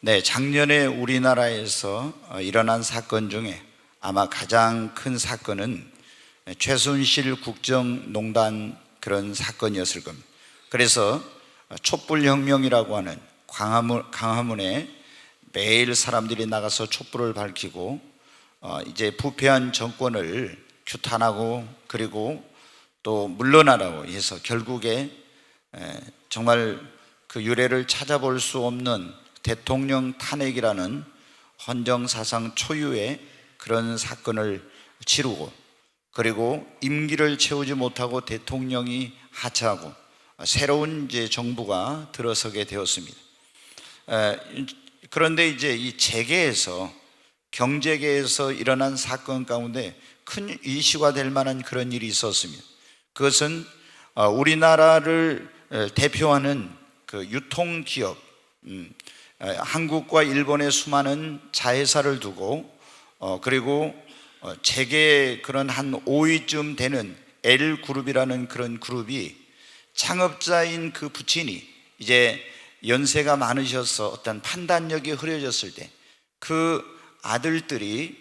네, 작년에 우리나라에서 일어난 사건 중에 아마 가장 큰 사건은 최순실 국정농단 그런 사건이었을 겁니다. 그래서 촛불혁명이라고 하는 광화문에 매일 사람들이 나가서 촛불을 밝히고 이제 부패한 정권을 규탄하고 그리고 또 물러나라고 해서 결국에 정말 그 유례를 찾아볼 수 없는 대통령 탄핵이라는 헌정사상 초유의 그런 사건을 치르고 그리고 임기를 채우지 못하고 대통령이 하차하고 새로운 이제 정부가 들어서게 되었습니다. 그런데 이제 이 재계에서 경제계에서 일어난 사건 가운데 큰 이슈가 될 만한 그런 일이 있었습니다. 그것은 우리나라를 대표하는 그 유통기업 한국과 일본의 수많은 자회사를 두고 그리고 재계 그런 한 5위쯤 되는 L그룹이라는 그런 그룹이 창업자인 그 부친이 이제 연세가 많으셔서 어떤 판단력이 흐려졌을 때 그 아들들이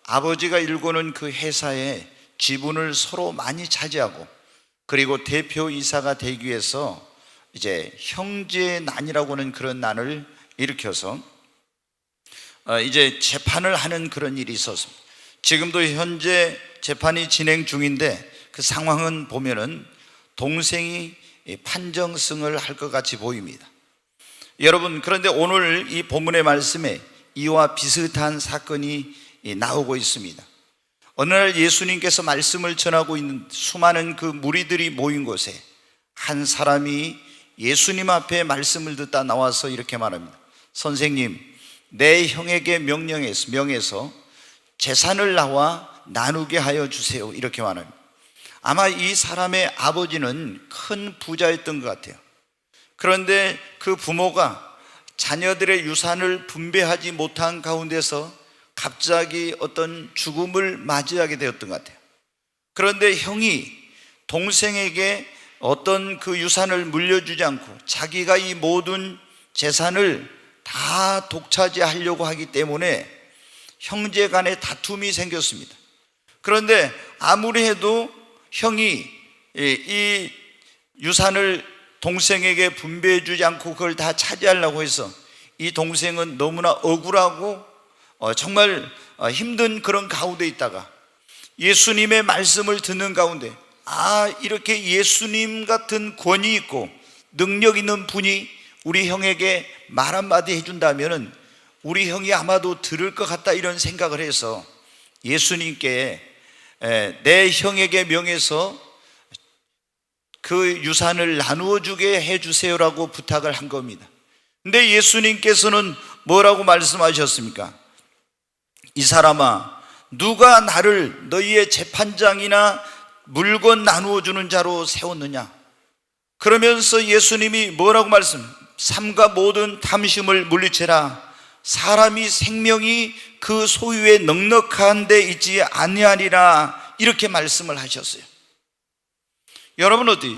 아버지가 일구는 그 회사의 지분을 서로 많이 차지하고 그리고 대표이사가 되기 위해서 이제 형제난이라고 하는 그런 난을 일으켜서 이제 재판을 하는 그런 일이 있었습니다. 지금도 현재 재판이 진행 중인데 그 상황은 보면은 동생이 판정승을 할 것 같이 보입니다. 여러분, 그런데 오늘 이 본문의 말씀에 이와 비슷한 사건이 나오고 있습니다. 어느 날 예수님께서 말씀을 전하고 있는 수많은 그 무리들이 모인 곳에 한 사람이 예수님 앞에 말씀을 듣다 나와서 이렇게 말합니다. 선생님, 내 형에게 명해서 재산을 나와 나누게 하여 주세요. 이렇게 말합니다. 아마 이 사람의 아버지는 큰 부자였던 것 같아요. 그런데 그 부모가 자녀들의 유산을 분배하지 못한 가운데서 갑자기 어떤 죽음을 맞이하게 되었던 것 같아요. 그런데 형이 동생에게 어떤 그 유산을 물려주지 않고 자기가 이 모든 재산을 다 독차지하려고 하기 때문에 형제 간에 다툼이 생겼습니다. 그런데 아무리 해도 형이 이 유산을 동생에게 분배해 주지 않고 그걸 다 차지하려고 해서 이 동생은 너무나 억울하고 정말 힘든 그런 가운데 있다가 예수님의 말씀을 듣는 가운데 이렇게 예수님 같은 권위 있고 능력 있는 분이 우리 형에게 말 한마디 해준다면 우리 형이 아마도 들을 것 같다 이런 생각을 해서 예수님께 내 형에게 명해서 그 유산을 나누어 주게 해주세요라고 부탁을 한 겁니다. 근데 예수님께서는 뭐라고 말씀하셨습니까? 이 사람아, 누가 나를 너희의 재판장이나 물건 나누어 주는 자로 세웠느냐? 그러면서 예수님이 뭐라고 삼가 모든 탐심을 물리쳐라. 사람이 생명이 그 소유에 넉넉한 데 있지 아니하리라 이렇게 말씀을 하셨어요. 여러분, 어디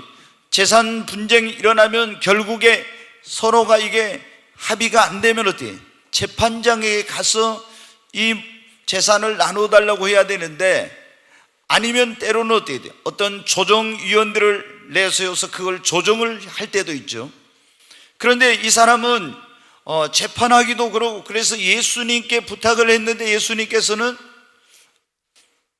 재산 분쟁이 일어나면 결국에 서로가 이게 합의가 안 되면 어디 재판장에게 가서 이 재산을 나눠달라고 해야 되는데 아니면 때로는 어떻게 돼요? 어떤 조정위원들을 내세워서 그걸 조정을 할 때도 있죠. 그런데 이 사람은 재판하기도 그러고 그래서 예수님께 부탁을 했는데 예수님께서는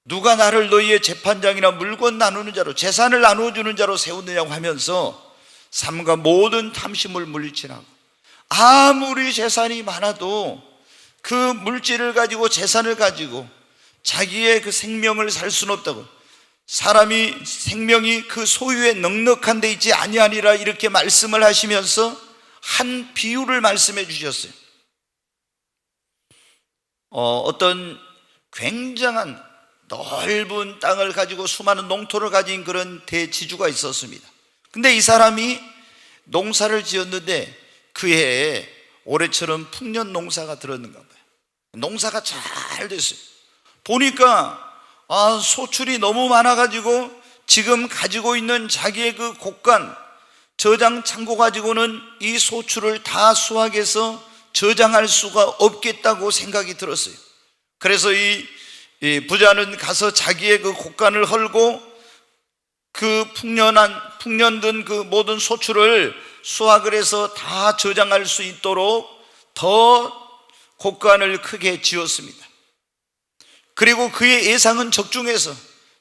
누가 나를 너희의 재판장이나 물건 나누는 자로 재산을 나누어주는 자로 세웠느냐고 하면서 삼가 모든 탐심을 물리치라고. 아무리 재산이 많아도 그 물질을 가지고 재산을 가지고 자기의 그 생명을 살 수는 없다고. 사람이 생명이 그 소유에 넉넉한 데 있지 아니하니라 이렇게 말씀을 하시면서 한 비유를 말씀해 주셨어요. 어떤 굉장한 넓은 땅을 가지고 수많은 농토를 가진 그런 대지주가 있었습니다. 근데 이 사람이 농사를 지었는데 그 해에 올해처럼 풍년 농사가 들었는가 봐요. 농사가 잘 됐어요. 보니까 소출이 너무 많아가지고 지금 가지고 있는 자기의 그 곳간 저장 창고 가지고는 이 소출을 다 수확해서 저장할 수가 없겠다고 생각이 들었어요. 그래서 이 부자는 가서 자기의 그 곡간을 헐고 그 풍년든 그 모든 소출을 수확을 해서 다 저장할 수 있도록 더 곡간을 크게 지었습니다. 그리고 그의 예상은 적중해서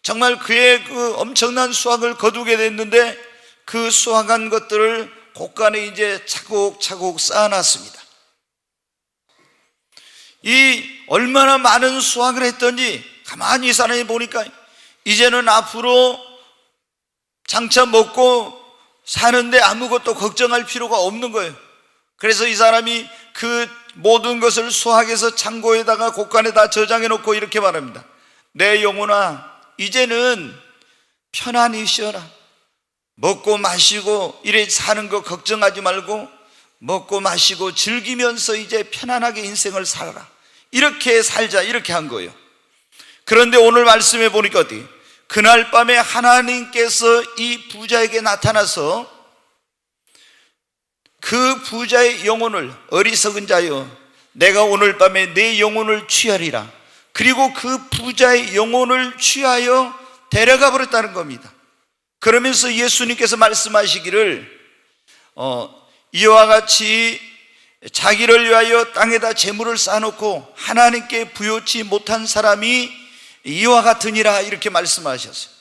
정말 그의 그 엄청난 수확을 거두게 됐는데 그 수확한 것들을 곡간에 이제 차곡차곡 쌓아놨습니다. 이 얼마나 많은 수확을 했던지 가만히 이 사람이 보니까 이제는 앞으로 장차 먹고 사는데 아무것도 걱정할 필요가 없는 거예요. 그래서 이 사람이 그 모든 것을 수확해서 창고에다가 곡간에다 저장해 놓고 이렇게 말합니다. 내 영혼아, 이제는 편안히 쉬어라. 먹고 마시고 이래 사는 거 걱정하지 말고 먹고 마시고 즐기면서 이제 편안하게 인생을 살아라. 이렇게 살자, 이렇게 한 거예요. 그런데 오늘 말씀해 보니까 어떻게? 그날 밤에 하나님께서 이 부자에게 나타나서 그 부자의 영혼을, 어리석은 자여, 내가 오늘 밤에 내 영혼을 취하리라. 그리고 그 부자의 영혼을 취하여 데려가 버렸다는 겁니다. 그러면서 예수님께서 말씀하시기를 이와 같이 자기를 위하여 땅에다 재물을 쌓아놓고 하나님께 부요치 못한 사람이 이와 같으니라, 이렇게 말씀하셨어요.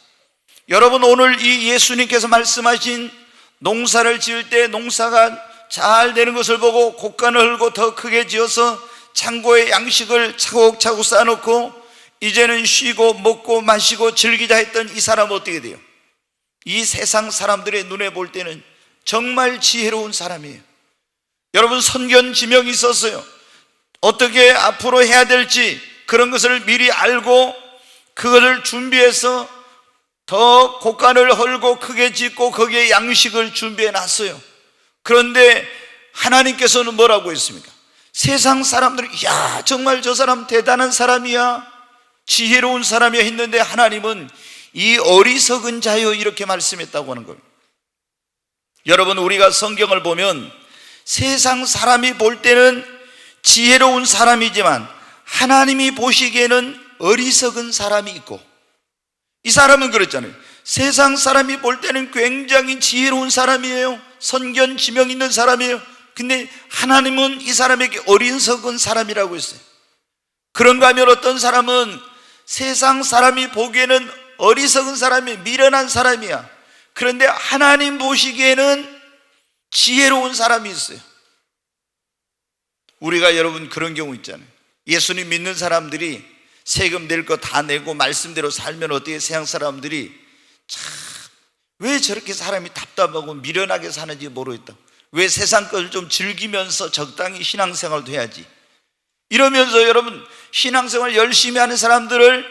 여러분, 오늘 이 예수님께서 말씀하신 농사를 지을 때 농사가 잘 되는 것을 보고 곡간을 헐고 더 크게 지어서 창고에 양식을 차곡차곡 쌓아놓고 이제는 쉬고 먹고 마시고 즐기자 했던 이 사람은 어떻게 돼요? 이 세상 사람들의 눈에 볼 때는 정말 지혜로운 사람이에요. 여러분, 선견지명이 있었어요. 어떻게 앞으로 해야 될지 그런 것을 미리 알고 그것을 준비해서 더 곡간을 헐고 크게 짓고 거기에 양식을 준비해 놨어요. 그런데 하나님께서는 뭐라고 했습니까? 세상 사람들이 야, 정말 저 사람 대단한 사람이야, 지혜로운 사람이야 했는데 하나님은 이 어리석은 자여, 이렇게 말씀했다고 하는 거예요. 여러분, 우리가 성경을 보면 세상 사람이 볼 때는 지혜로운 사람이지만 하나님이 보시기에는 어리석은 사람이 있고, 이 사람은 그랬잖아요. 세상 사람이 볼 때는 굉장히 지혜로운 사람이에요. 선견 지명 있는 사람이에요. 근데 하나님은 이 사람에게 어리석은 사람이라고 했어요. 그런가 하면 어떤 사람은 세상 사람이 보기에는 어리석은 사람이, 미련한 사람이야. 그런데 하나님 보시기에는 지혜로운 사람이 있어요. 우리가 여러분 그런 경우 있잖아요. 예수님 믿는 사람들이 세금 낼 거 다 내고 말씀대로 살면 어떻게 세상 사람들이 참 왜 저렇게 사람이 답답하고 미련하게 사는지 모르겠다. 왜 세상 것을 좀 즐기면서 적당히 신앙생활도 해야지. 이러면서 여러분 신앙생활 열심히 하는 사람들을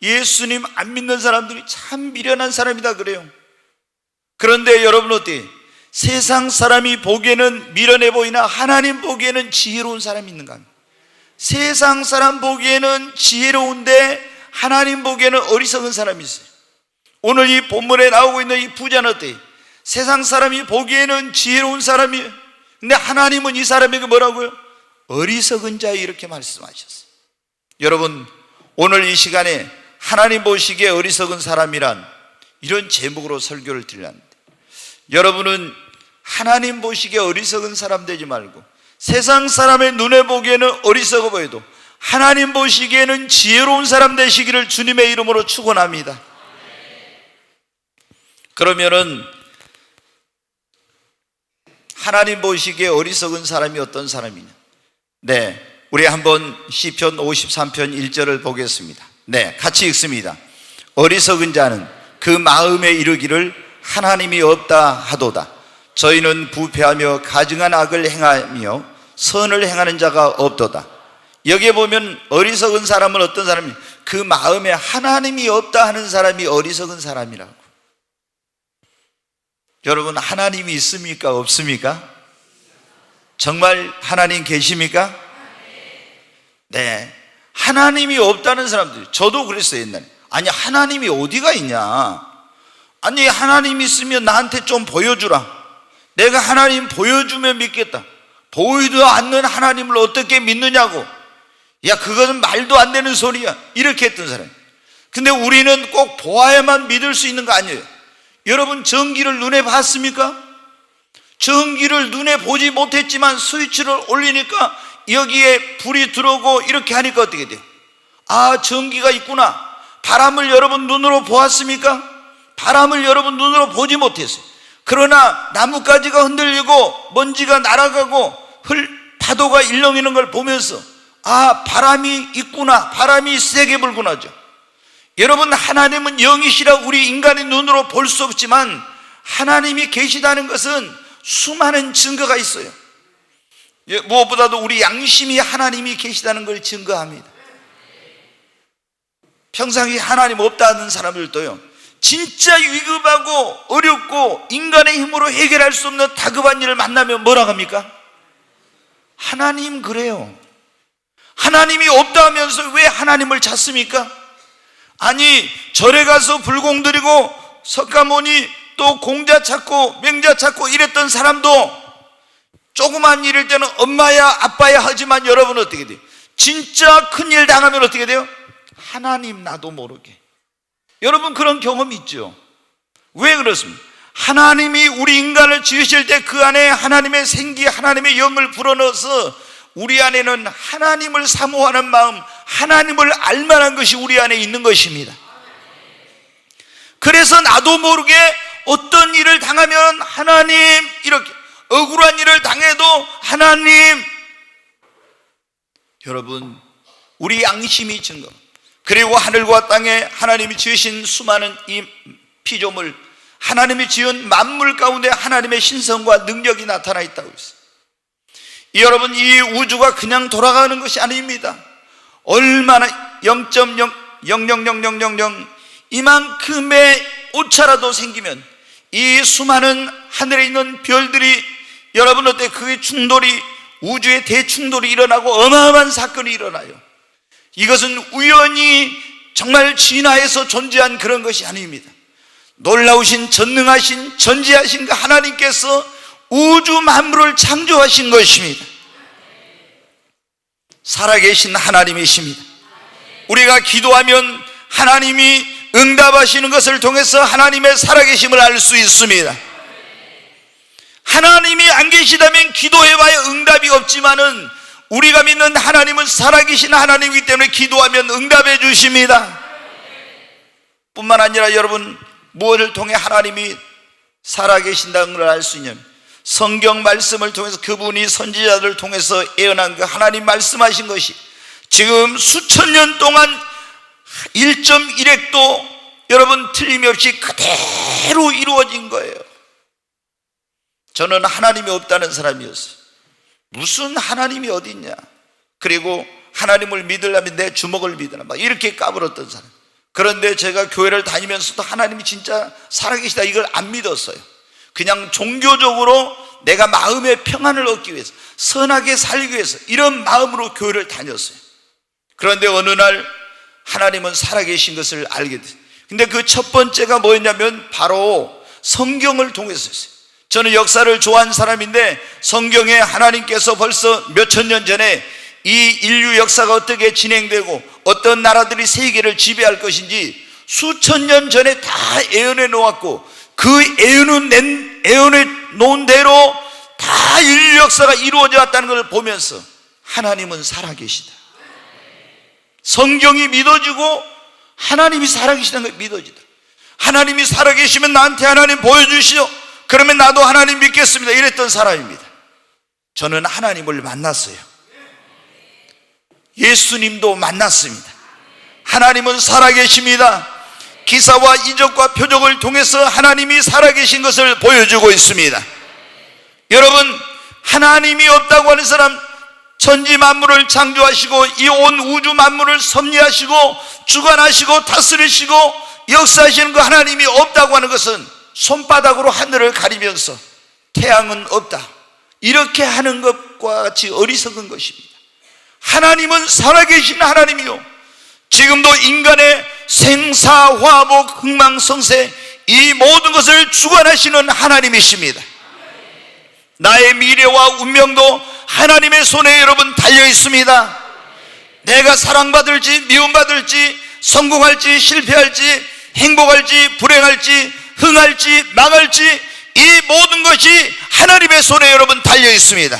예수님 안 믿는 사람들이 참 미련한 사람이다 그래요. 그런데 여러분 어때요? 세상 사람이 보기에는 미련해 보이나 하나님 보기에는 지혜로운 사람이 있는가? 세상 사람 보기에는 지혜로운데 하나님 보기에는 어리석은 사람이 있어요. 오늘 이 본문에 나오고 있는 이 부자는 어때요? 세상 사람이 보기에는 지혜로운 사람이에요. 근데 하나님은 이 사람에게 뭐라고요? 어리석은 자여, 이렇게 말씀하셨어요. 여러분, 오늘 이 시간에 하나님 보시기에 어리석은 사람이란 이런 제목으로 설교를 드리려는데, 여러분은 하나님 보시기에 어리석은 사람 되지 말고 세상 사람의 눈에 보기에는 어리석어 보여도 하나님 보시기에는 지혜로운 사람 되시기를 주님의 이름으로 축원합니다. 그러면은 하나님 보시기에 어리석은 사람이 어떤 사람이냐? 네, 우리 한번 시편 53편 1절을 보겠습니다. 네, 같이 읽습니다. 어리석은 자는 그 마음에 이르기를 하나님이 없다 하도다. 저희는 부패하며 가증한 악을 행하며 선을 행하는 자가 없도다. 여기에 보면 어리석은 사람은 어떤 사람이냐? 그 마음에 하나님이 없다 하는 사람이 어리석은 사람이라고. 여러분, 하나님이 있습니까? 없습니까? 정말 하나님 계십니까? 네, 하나님이 없다는 사람들, 저도 그랬어요 옛날에. 아니, 하나님이 어디가 있냐? 아니, 하나님 있으면 나한테 좀 보여주라. 내가 하나님 보여주면 믿겠다. 보이도 않는 하나님을 어떻게 믿느냐고. 야, 그것은 말도 안 되는 소리야. 이렇게 했던 사람. 근데 우리는 꼭 보아야만 믿을 수 있는 거 아니에요. 여러분, 전기를 눈에 봤습니까? 전기를 눈에 보지 못했지만 스위치를 올리니까 여기에 불이 들어오고 이렇게 하니까 어떻게 돼요? 아, 전기가 있구나. 바람을 여러분 눈으로 보았습니까? 바람을 여러분 눈으로 보지 못했어요. 그러나 나뭇가지가 흔들리고 먼지가 날아가고 파도가 일렁이는 걸 보면서 아, 바람이 있구나, 바람이 세게 불구나죠. 여러분, 하나님은 영이시라 우리 인간의 눈으로 볼 수 없지만 하나님이 계시다는 것은 수많은 증거가 있어요. 무엇보다도 우리 양심이 하나님이 계시다는 걸 증거합니다. 평상시 하나님 없다는 사람들도요, 진짜 위급하고 어렵고 인간의 힘으로 해결할 수 없는 다급한 일을 만나면 뭐라고 합니까? 하나님 그래요. 하나님이 없다 하면서 왜 하나님을 찾습니까? 아니, 절에 가서 불공 드리고 석가모니 또 공자 찾고 맹자 찾고 이랬던 사람도 조그만 일일 때는 엄마야 아빠야 하지만 여러분 어떻게 돼요? 진짜 큰일 당하면 어떻게 돼요? 하나님 나도 모르게. 여러분 그런 경험 있죠? 왜 그렇습니까? 하나님이 우리 인간을 지으실 때 그 안에 하나님의 생기, 하나님의 영을 불어넣어서 우리 안에는 하나님을 사모하는 마음, 하나님을 알만한 것이 우리 안에 있는 것입니다. 그래서 나도 모르게 어떤 일을 당하면 하나님, 이렇게 억울한 일을 당해도 하나님. 여러분, 우리 양심이 증거. 그리고 하늘과 땅에 하나님이 지으신 수많은 이 피조물, 하나님이 지은 만물 가운데 하나님의 신성과 능력이 나타나 있다고 했어요. 여러분, 이 우주가 그냥 돌아가는 것이 아닙니다. 얼마나 0.00000 이만큼의 오차라도 생기면 이 수많은 하늘에 있는 별들이 여러분 어때? 그의 충돌이, 우주의 대충돌이 일어나고 어마어마한 사건이 일어나요. 이것은 우연히 정말 진화해서 존재한 그런 것이 아닙니다. 놀라우신 전능하신 전지하신 그 하나님께서 우주 만물을 창조하신 것입니다. 살아계신 하나님이십니다. 우리가 기도하면 하나님이 응답하시는 것을 통해서 하나님의 살아계심을 알 수 있습니다. 하나님이 안 계시다면 기도해봐야 응답이 없지만은 우리가 믿는 하나님은 살아계신 하나님이기 때문에 기도하면 응답해 주십니다. 뿐만 아니라 여러분, 무엇을 통해 하나님이 살아계신다는 걸 알 수 있냐면 성경 말씀을 통해서 그분이 선지자들을 통해서 예언한 그 하나님 말씀하신 것이 지금 수천 년 동안 1.1핵도 여러분 틀림이 없이 그대로 이루어진 거예요. 저는 하나님이 없다는 사람이었어요. 무슨 하나님이 어디 있냐, 그리고 하나님을 믿으려면 내 주먹을 믿으라, 막 이렇게 까불었던 사람. 그런데 제가 교회를 다니면서도 하나님이 진짜 살아계시다 이걸 안 믿었어요. 그냥 종교적으로 내가 마음의 평안을 얻기 위해서, 선하게 살기 위해서 이런 마음으로 교회를 다녔어요. 그런데 어느 날 하나님은 살아계신 것을 알게 됐어요. 근데 그 첫 번째가 뭐였냐면 바로 성경을 통해서였어요. 저는 역사를 좋아하는 사람인데 성경에 하나님께서 벌써 몇천 년 전에 이 인류 역사가 어떻게 진행되고 어떤 나라들이 세계를 지배할 것인지 수천 년 전에 다 예언해 놓았고, 그 예언해 놓은 대로 다 인류 역사가 이루어져 왔다는 걸 보면서 하나님은 살아계시다, 성경이 믿어지고 하나님이 살아계시다는 걸 믿어지다. 하나님이 살아계시면 나한테 하나님 보여주시오, 그러면 나도 하나님 믿겠습니다, 이랬던 사람입니다. 저는 하나님을 만났어요. 예수님도 만났습니다. 하나님은 살아계십니다. 기사와 이적과 표적을 통해서 하나님이 살아계신 것을 보여주고 있습니다. 여러분, 하나님이 없다고 하는 사람, 천지 만물을 창조하시고 이 온 우주 만물을 섭리하시고 주관하시고 다스리시고 역사하시는 그 하나님이 없다고 하는 것은 손바닥으로 하늘을 가리면서 태양은 없다 이렇게 하는 것과 같이 어리석은 것입니다. 하나님은 살아계신 하나님이요, 지금도 인간의 생사화복 흥망성쇠 이 모든 것을 주관하시는 하나님이십니다. 나의 미래와 운명도 하나님의 손에 여러분 달려 있습니다. 내가 사랑받을지 미움받을지, 성공할지 실패할지, 행복할지 불행할지, 흥할지 망할지, 이 모든 것이 하나님의 손에 여러분 달려 있습니다.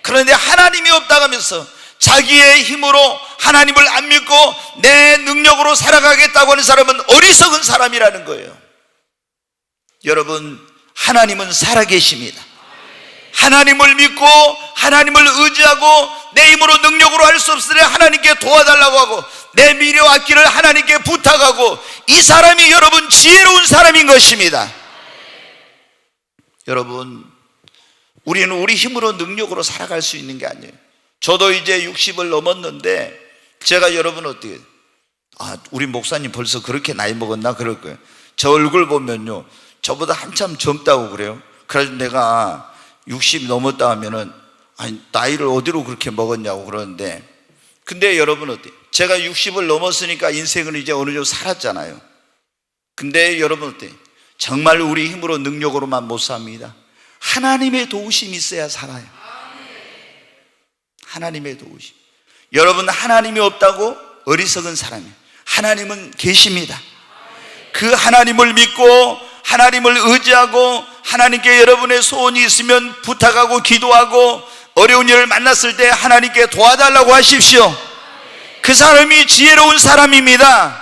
그런데 하나님이 없다고 하면서 자기의 힘으로 하나님을 안 믿고 내 능력으로 살아가겠다고 하는 사람은 어리석은 사람이라는 거예요. 여러분, 하나님은 살아계십니다. 하나님을 믿고 하나님을 의지하고 내 힘으로 능력으로 할 수 없으니 하나님께 도와달라고 하고 내 미래와 앞길을 하나님께 부탁하고, 이 사람이 여러분 지혜로운 사람인 것입니다. 여러분, 우리는 우리 힘으로 능력으로 살아갈 수 있는 게 아니에요. 저도 이제 60을 넘었는데 제가 여러분 어떻게, 우리 목사님 벌써 그렇게 나이 먹었나 그럴 거예요. 저 얼굴 보면요 저보다 한참 젊다고 그래요. 그래서 내가 60 넘었다 하면은 나이를 어디로 그렇게 먹었냐고 그러는데, 근데 여러분 어때요? 제가 60을 넘었으니까 인생을 이제 어느 정도 살았잖아요. 근데 여러분 어때요? 정말 우리 힘으로 능력으로만 못 삽니다. 하나님의 도우심이 있어야 살아요. 하나님의 도우심. 여러분, 하나님이 없다고 어리석은 사람이에요. 하나님은 계십니다. 그 하나님을 믿고 하나님을 의지하고 하나님께 여러분의 소원이 있으면 부탁하고 기도하고 어려운 일을 만났을 때 하나님께 도와달라고 하십시오. 그 사람이 지혜로운 사람입니다.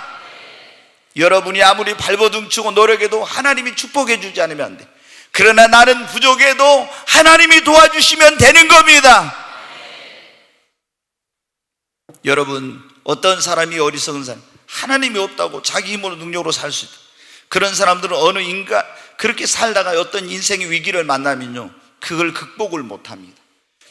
여러분이 아무리 발버둥 치고 노력해도 하나님이 축복해 주지 않으면 안 돼. 그러나 나는 부족해도 하나님이 도와주시면 되는 겁니다. 여러분, 어떤 사람이 어리석은 사람, 하나님이 없다고 자기 힘으로 능력으로 살 수 있다. 그런 사람들은 어느 인간 그렇게 살다가 어떤 인생의 위기를 만나면요 그걸 극복을 못합니다.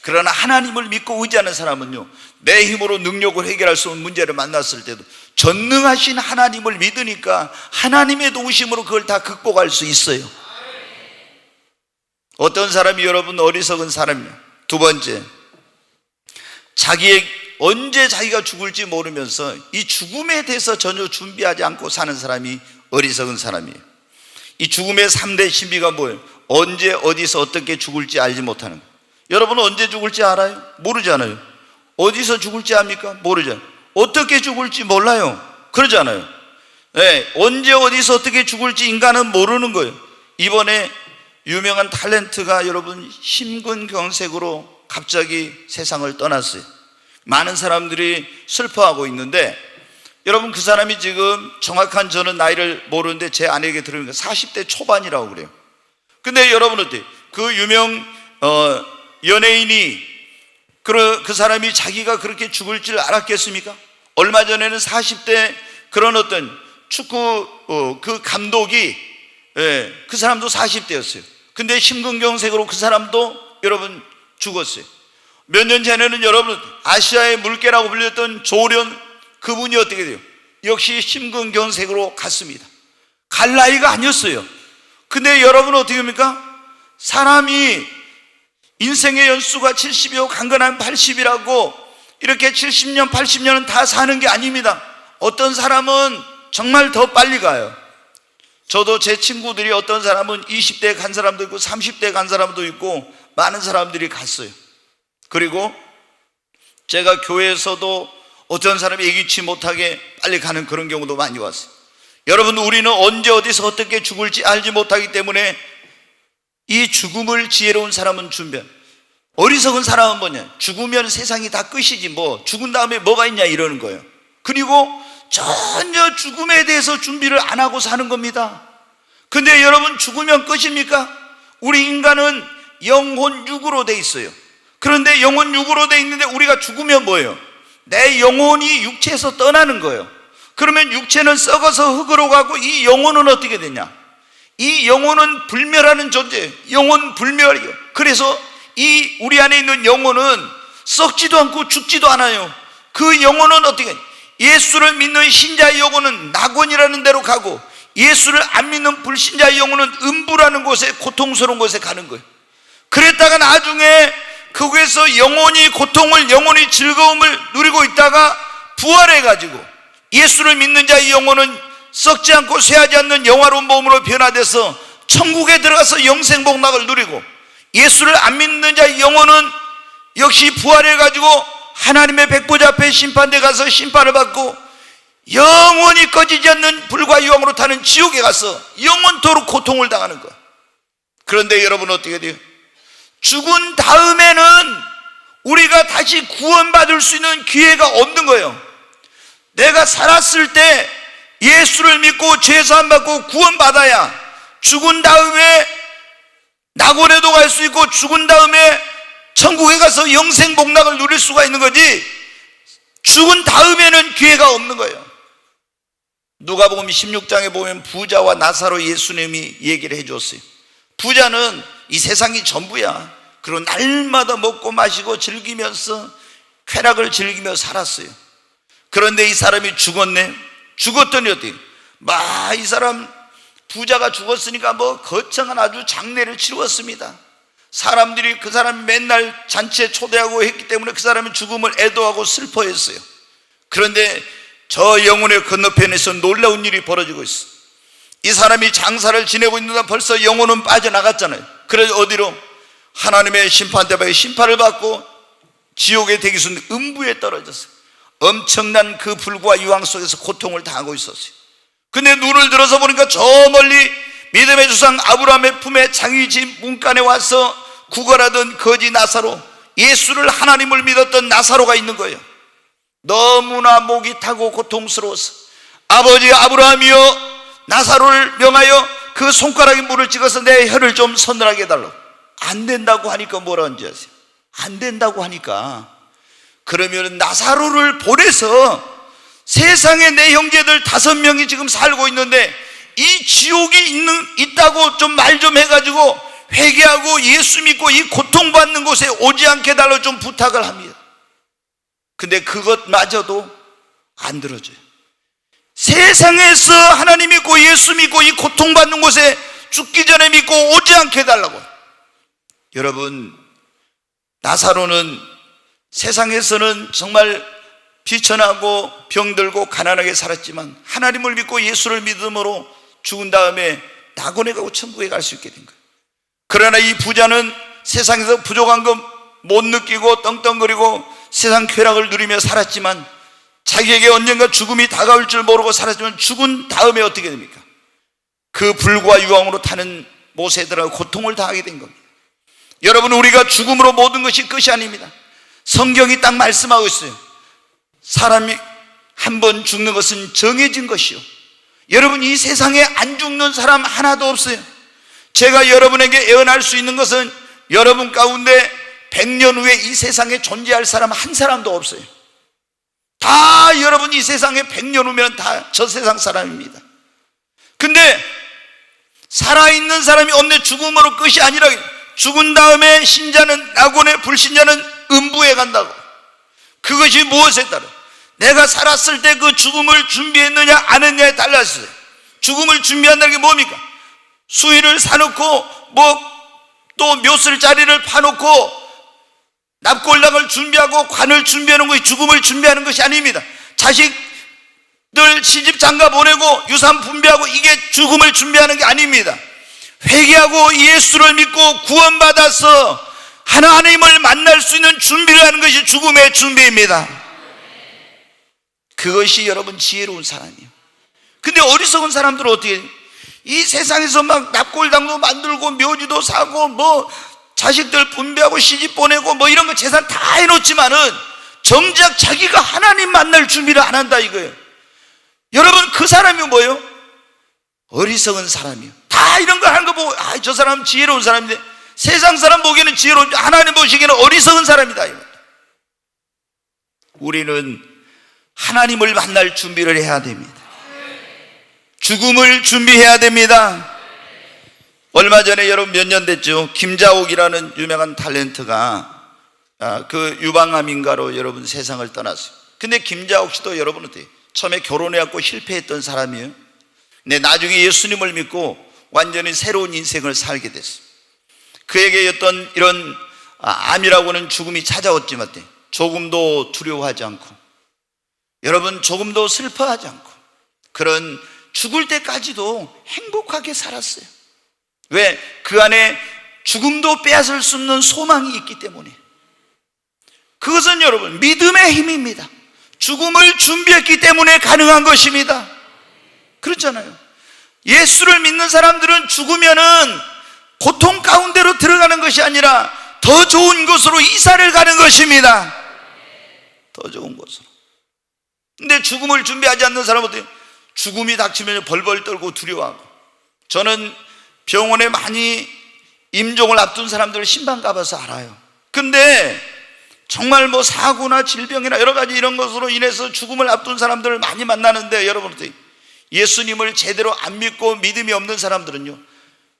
그러나 하나님을 믿고 의지하는 사람은요 내 힘으로 능력을 해결할 수 없는 문제를 만났을 때도 전능하신 하나님을 믿으니까 하나님의 도우심으로 그걸 다 극복할 수 있어요. 어떤 사람이 여러분 어리석은 사람이에요. 두 번째, 언제 자기가 죽을지 모르면서 이 죽음에 대해서 전혀 준비하지 않고 사는 사람이 어리석은 사람이에요. 이 죽음의 3대 신비가 뭐예요? 언제 어디서 어떻게 죽을지 알지 못하는 거예요. 여러분은 언제 죽을지 알아요? 모르잖아요. 어디서 죽을지 압니까? 모르잖아요. 어떻게 죽을지 몰라요. 그러잖아요. 네, 언제 어디서 어떻게 죽을지 인간은 모르는 거예요. 이번에 유명한 탤런트가 여러분 심근경색으로 갑자기 세상을 떠났어요. 많은 사람들이 슬퍼하고 있는데, 여러분 그 사람이 지금 정확한 저는 나이를 모르는데 제 아내에게 들으니까 40대 초반이라고 그래요. 근데 여러분 어때요? 그 유명 연예인이 그 사람이 자기가 그렇게 죽을 줄 알았겠습니까? 얼마 전에는 40대 그런 어떤 축구 그 감독이 그 사람도 40대였어요. 근데 심근경색으로 그 사람도 여러분 죽었어요. 몇 년 전에는 여러분 아시아의 물개라고 불렸던 조련, 그분이 어떻게 돼요? 역시 심근경색으로 갔습니다. 갈 나이가 아니었어요. 근데 여러분 어떻게 합니까? 사람이 인생의 연수가 70이고 강건한 80이라고 이렇게 70년 80년은 다 사는 게 아닙니다. 어떤 사람은 정말 더 빨리 가요. 저도 제 친구들이 어떤 사람은 20대에 간 사람도 있고 30대에 간 사람도 있고 많은 사람들이 갔어요. 그리고 제가 교회에서도 어떤 사람이 예기치 못하게 빨리 가는 그런 경우도 많이 왔어요. 여러분, 우리는 언제 어디서 어떻게 죽을지 알지 못하기 때문에 이 죽음을 지혜로운 사람은 준비한, 어리석은 사람은 뭐냐? 죽으면 세상이 다 끝이지 뭐 죽은 다음에 뭐가 있냐 이러는 거예요. 그리고 전혀 죽음에 대해서 준비를 안 하고 사는 겁니다. 근데 여러분, 죽으면 끝입니까? 우리 인간은 영혼 육으로 돼 있어요. 그런데 영혼 육으로 돼 있는데 우리가 죽으면 뭐예요? 내 영혼이 육체에서 떠나는 거예요. 그러면 육체는 썩어서 흙으로 가고 이 영혼은 어떻게 되냐? 이 영혼은 불멸하는 존재예요. 영혼 불멸이에요. 그래서 이 우리 안에 있는 영혼은 썩지도 않고 죽지도 않아요. 그 영혼은 어떻게, 예수를 믿는 신자의 영혼은 낙원이라는 데로 가고 예수를 안 믿는 불신자의 영혼은 음부라는 곳에, 고통스러운 곳에 가는 거예요. 그랬다가 나중에 거기에서 영혼이 고통을, 영혼이 즐거움을 누리고 있다가 부활해가지고 예수를 믿는 자의 영혼은 썩지 않고 쇠하지 않는 영화로운 몸으로 변화돼서 천국에 들어가서 영생복락을 누리고, 예수를 안 믿는 자의 영혼은 역시 부활해가지고 하나님의 백보자 앞에 심판대 가서 심판을 받고 영원히 꺼지지 않는 불과 유황으로 타는 지옥에 가서 영원토록 고통을 당하는 거야. 그런데 여러분 어떻게 돼요? 죽은 다음에는 우리가 다시 구원받을 수 있는 기회가 없는 거예요. 내가 살았을 때 예수를 믿고 죄사함 받고 구원받아야 죽은 다음에 낙원에도 갈 수 있고 죽은 다음에 천국에 가서 영생 복락을 누릴 수가 있는 거지, 죽은 다음에는 기회가 없는 거예요. 누가복음 16장에 보면 부자와 나사로 예수님이 얘기를 해줬어요. 부자는 이 세상이 전부야. 그리고 날마다 먹고 마시고 즐기면서 쾌락을 즐기며 살았어요. 그런데 이 사람이 죽었네. 죽었더니 어때요? 이 사람 부자가 죽었으니까 거창한 아주 장례를 치루었습니다. 사람들이 그 사람이 맨날 잔치에 초대하고 했기 때문에 그 사람의 죽음을 애도하고 슬퍼했어요. 그런데 저 영혼의 건너편에서 놀라운 일이 벌어지고 있어. 이 사람이 장사를 지내고 있는데 벌써 영혼은 빠져나갔잖아요. 그래서 어디로? 하나님의 심판대방에 심판을 받고 지옥의 대기순 음부에 떨어졌어요. 엄청난 그 불과 유황 속에서 고통을 당하고 있었어요. 근데 눈을 들어서 보니까 저 멀리 믿음의 조상 아브라함의 품에 장이집 문간에 와서 구걸하던 거지 나사로, 예수를 하나님을 믿었던 나사로가 있는 거예요. 너무나 목이 타고 고통스러워서 아버지 아브라함이여, 나사로를 명하여 그 손가락에 물을 찍어서 내 혀를 좀 서늘하게 해달라고. 안 된다고 하니까 뭐라 하는지 아세요? 안 된다고 하니까 그러면 나사로를 보내서 세상에 내 형제들 5명이 지금 살고 있는데 이 지옥이 있다고 좀 말 좀 해가지고 회개하고 예수 믿고 이 고통받는 곳에 오지 않게 달라고 좀 부탁을 합니다. 근데 그것마저도 안 들어줘요. 세상에서 하나님 믿고 예수 믿고 이 고통받는 곳에 죽기 전에 믿고 오지 않게 해달라고. 여러분, 나사로는 세상에서는 정말 비천하고 병들고 가난하게 살았지만 하나님을 믿고 예수를 믿음으로 죽은 다음에 낙원에 가고 천국에 갈 수 있게 된 거예요. 그러나 이 부자는 세상에서 부족한 거 못 느끼고 떵떵거리고 세상 쾌락을 누리며 살았지만 자기에게 언젠가 죽음이 다가올 줄 모르고 살았지만 죽은 다음에 어떻게 됩니까? 그 불과 유황으로 타는 모세들하고 고통을 당하게 된 겁니다. 여러분, 우리가 죽음으로 모든 것이 끝이 아닙니다. 성경이 딱 말씀하고 있어요. 사람이 한 번 죽는 것은 정해진 것이요, 여러분 이 세상에 안 죽는 사람 하나도 없어요. 제가 여러분에게 예언할 수 있는 것은 여러분 가운데 100년 후에 이 세상에 존재할 사람 한 사람도 없어요. 다 여러분 이 세상에 100년 후면 다 저 세상 사람입니다. 근데 살아있는 사람이 없네. 죽음으로 끝이 아니라 죽은 다음에 신자는 낙원에, 불신자는 음부에 간다고. 그것이 무엇에 따라? 내가 살았을 때 그 죽음을 준비했느냐 안 했느냐에 달랐어요. 죽음을 준비한다는 게 뭡니까? 수의를 사놓고 또 묘슬 자리를 파놓고 납골당을 준비하고 관을 준비하는 것이 죽음을 준비하는 것이 아닙니다. 자식들 시집 장가 보내고 유산 분배하고 이게 죽음을 준비하는 게 아닙니다. 회개하고 예수를 믿고 구원받아서 하나님을 만날 수 있는 준비를 하는 것이 죽음의 준비입니다. 그것이 여러분 지혜로운 사람이에요. 근데 어리석은 사람들은 어떻게 해요? 이 세상에서 막 납골당도 만들고 묘지도 사고 자식들 분배하고 시집 보내고 이런 거 재산 다 해놓지만은 정작 자기가 하나님 만날 준비를 안 한다 이거예요. 여러분, 그 사람이 뭐예요? 어리석은 사람이에요. 다 이런 거 하는 거 보고 저 사람 지혜로운 사람인데 세상 사람 보기에는 지혜로운, 하나님 보시기에는 어리석은 사람이다. 우리는 하나님을 만날 준비를 해야 됩니다. 죽음을 준비해야 됩니다. 얼마 전에 여러분 몇 년 됐죠? 김자옥이라는 유명한 탤런트가 그 유방암인가로 여러분 세상을 떠났어요. 근데 김자옥 씨도 여러분 어때요? 처음에 결혼해갖고 실패했던 사람이에요. 근데 나중에 예수님을 믿고 완전히 새로운 인생을 살게 됐어요. 그에게 어떤 이런 암이라고 하는 죽음이 찾아왔지만 조금도 두려워하지 않고, 여러분 조금도 슬퍼하지 않고 그런 죽을 때까지도 행복하게 살았어요. 왜? 그 안에 죽음도 빼앗을 수 없는 소망이 있기 때문에. 그것은 여러분 믿음의 힘입니다. 죽음을 준비했기 때문에 가능한 것입니다. 그렇잖아요. 예수를 믿는 사람들은 죽으면은 고통 가운데로 들어가는 것이 아니라 더 좋은 곳으로 이사를 가는 것입니다. 더 좋은 곳으로. 근데 죽음을 준비하지 않는 사람은 죽음이 닥치면 벌벌 떨고 두려워하고. 저는 병원에 많이 임종을 앞둔 사람들을 신방 가봐서 알아요. 근데 정말 뭐 사고나 질병이나 여러 가지 이런 것으로 인해서 죽음을 앞둔 사람들을 많이 만나는데, 여러분 예수님을 제대로 안 믿고 믿음이 없는 사람들은요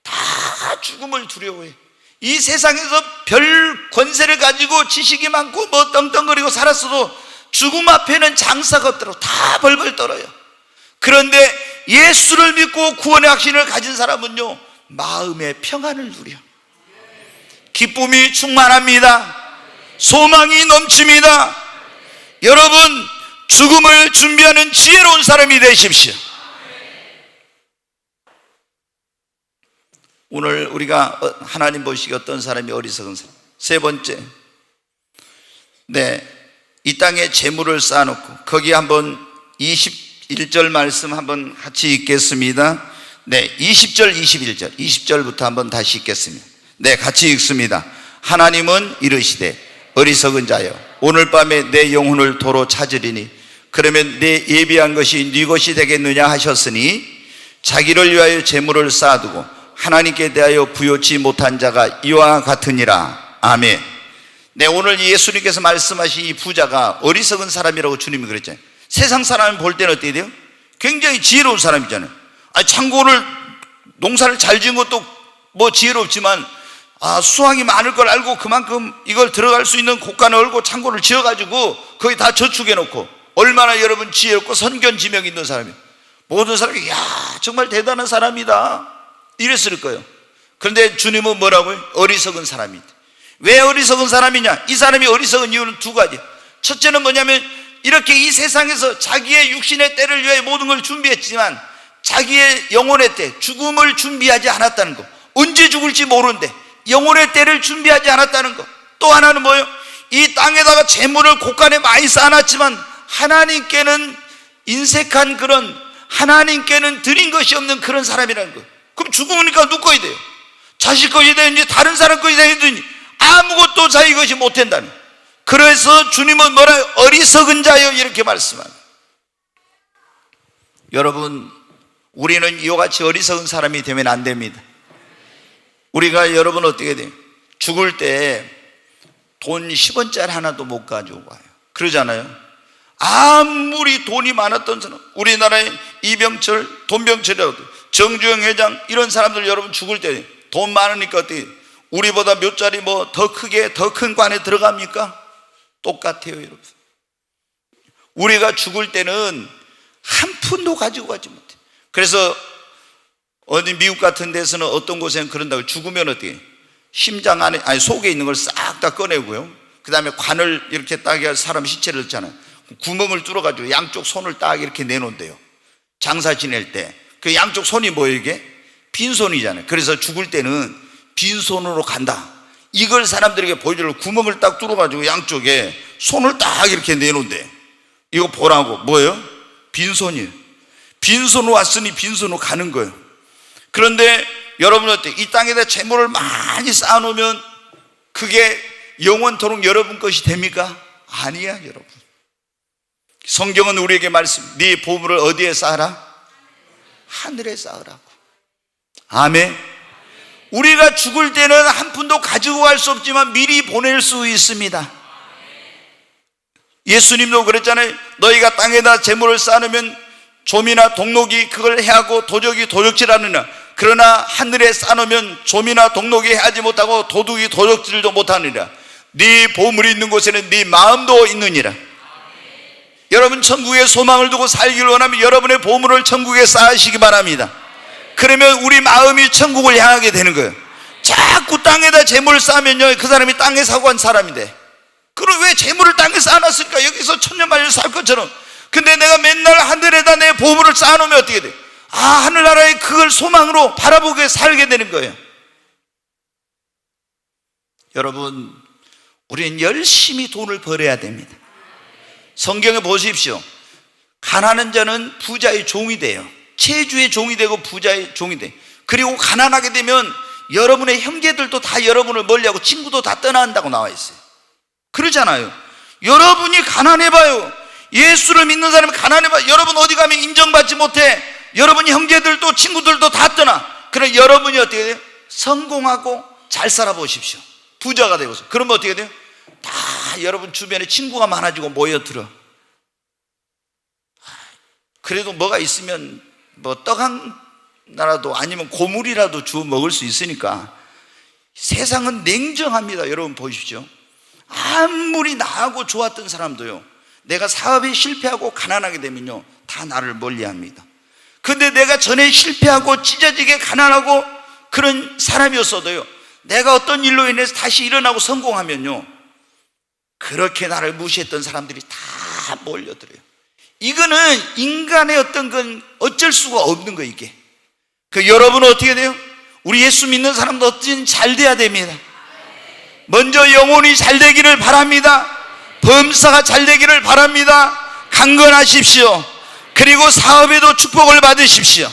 다 죽음을 두려워해. 이 세상에서 별 권세를 가지고 지식이 많고 뭐 떵떵거리고 살았어도 죽음 앞에는 장사가 없더라고. 다 벌벌 떨어요. 그런데 예수를 믿고 구원의 확신을 가진 사람은요 마음의 평안을 누려. 기쁨이 충만합니다. 소망이 넘칩니다. 여러분, 죽음을 준비하는 지혜로운 사람이 되십시오. 오늘 우리가 하나님 보시기에 어떤 사람이 어리석은 사람. 세 번째, 이 땅에 재물을 쌓아놓고, 거기 한번 21절 말씀 한번 같이 읽겠습니다. 20절 21절 20절부터 한번 다시 읽겠습니다. 같이 읽습니다. 하나님은 이르시되 어리석은 자여, 오늘 밤에 내 영혼을 도로 찾으리니 그러면 내 예비한 것이 네 것이 되겠느냐 하셨으니, 자기를 위하여 재물을 쌓아두고 하나님께 대하여 부요치 못한 자가 이와 같으니라. 아멘. 오늘 예수님께서 말씀하신 이 부자가 어리석은 사람이라고 주님이 그랬잖아요. 세상 사람이 볼 때는 어떻게 돼요? 굉장히 지혜로운 사람이잖아요. 창고를, 농사를 잘 지은 것도 뭐 지혜롭지만 수확이 많을 걸 알고 그만큼 이걸 들어갈 수 있는 곳간을 얼고 창고를 지어가지고 거기 다 저축해 놓고, 얼마나 여러분 지혜롭고 선견지명 있는 사람이에요. 모든 사람이 정말 대단한 사람이다 이랬을 거예요. 그런데 주님은 뭐라고요? 어리석은 사람이다. 왜 어리석은 사람이냐? 이 사람이 어리석은 이유는 두 가지. 첫째는 뭐냐면, 이렇게 이 세상에서 자기의 육신의 때를 위해 모든 걸 준비했지만 자기의 영혼의 때, 죽음을 준비하지 않았다는 거. 언제 죽을지 모르는데 영혼의 때를 준비하지 않았다는 것. 또 하나는 뭐예요? 이 땅에다가 재물을 곳간에 많이 쌓아놨지만 하나님께는 인색한 그런, 하나님께는 드린 것이 없는 그런 사람이라는 것. 그럼 죽으니까 누구 것이 돼요? 자식 것이 되는지 다른 사람 것이 되든지 아무것도 자기 것이 못 된다는. 그래서 주님은 뭐라요? 어리석은 자요 이렇게 말씀합니다. 여러분, 우리는 이와 같이 어리석은 사람이 되면 안 됩니다. 우리가 여러분 어떻게 돼요? 죽을 때 돈 10원짜리 하나도 못 가지고 가요. 그러잖아요. 아무리 돈이 많았던 사람, 우리나라의 이병철, 돈병철이라고, 정주영 회장 이런 사람들 여러분 죽을 때 돈 많으니까 어떻게 우리보다 몇 자리 뭐 더 크게 더 큰 관에 들어갑니까? 똑같아요 여러분. 우리가 죽을 때는 한 푼도 가지고 가지 못해. 그래서 어디 미국 같은 데서는 어떤 곳에는 그런다고, 죽으면 어떻게 심장 안에 속에 있는 걸 싹 다 꺼내고요, 그 다음에 관을 이렇게 딱 사람 시체를 넣잖아요. 구멍을 뚫어가지고 양쪽 손을 딱 이렇게 내놓는데요. 장사 지낼 때 그 양쪽 손이 뭐예요? 이게 빈손이잖아요. 그래서 죽을 때는 빈손으로 간다, 이걸 사람들에게 보여주려고 구멍을 딱 뚫어가지고 양쪽에 손을 딱 이렇게 내놓는데, 이거 보라고. 뭐예요? 빈손이에요. 빈손으로 왔으니 빈손으로 가는 거예요. 그런데 여러분 어때요? 이 땅에다 재물을 많이 쌓아놓으면 그게 영원토록 여러분 것이 됩니까? 아니야 여러분. 성경은 우리에게 말씀, 네 보물을 어디에 쌓아라? 하늘에 쌓으라고. 아멘. 우리가 죽을 때는 한 푼도 가지고 갈 수 없지만 미리 보낼 수 있습니다. 예수님도 그랬잖아요. 너희가 땅에다 재물을 쌓으면 좀이나 동록이 그걸 해하고 도적이 도적질하느냐, 그러나 하늘에 쌓아놓으면 좀이나 동록이 해하지 못하고 도둑이 도적질도 못하느니라. 네 보물이 있는 곳에는 네 마음도 있느니라. 여러분 천국에 소망을 두고 살기를 원하면 여러분의 보물을 천국에 쌓으시기 바랍니다. 그러면 우리 마음이 천국을 향하게 되는 거예요. 자꾸 땅에다 재물을 쌓으면요, 그 사람이 땅에 사고 한 사람인데, 그럼 왜 재물을 땅에 쌓아놨을까? 여기서 천년만년 살 것처럼. 근데 내가 맨날 하늘에다 내 보물을 쌓아놓으면 어떻게 돼? 하늘나라에 그걸 소망으로 바라보게 살게 되는 거예요. 여러분, 우리는 열심히 돈을 벌어야 됩니다. 성경에 보십시오. 가난한 자는 부자의 종이 돼요. 체주의 종이 되고 부자의 종이 돼. 그리고 가난하게 되면 여러분의 형제들도 다 여러분을 멀리하고 친구도 다 떠난다고 나와 있어요. 그러잖아요. 여러분이 가난해봐요. 예수를 믿는 사람이 가난해봐요. 여러분 어디 가면 인정받지 못해. 여러분 형제들도 친구들도 다 떠나. 그럼 여러분이 어떻게 돼요? 성공하고 잘 살아보십시오. 부자가 되고. 그러면 어떻게 돼요? 다 여러분 주변에 친구가 많아지고 모여들어. 그래도 뭐가 있으면 뭐 떡 하나라도 아니면 고물이라도 주워 먹을 수 있으니까. 세상은 냉정합니다. 여러분 보십시오. 아무리 나하고 좋았던 사람도요, 내가 사업에 실패하고 가난하게 되면요, 다 나를 멀리합니다. 근데 내가 전에 실패하고 찢어지게 가난하고 그런 사람이었어도요, 내가 어떤 일로 인해서 다시 일어나고 성공하면요, 그렇게 나를 무시했던 사람들이 다 몰려들어요. 이거는 인간의 어떤 건 어쩔 수가 없는 거예요. 이게 여러분은 어떻게 돼요? 우리 예수 믿는 사람도 어쨌든 잘 돼야 됩니다. 먼저 영혼이 잘 되기를 바랍니다. 범사가 잘 되기를 바랍니다. 강건하십시오. 그리고 사업에도 축복을 받으십시오.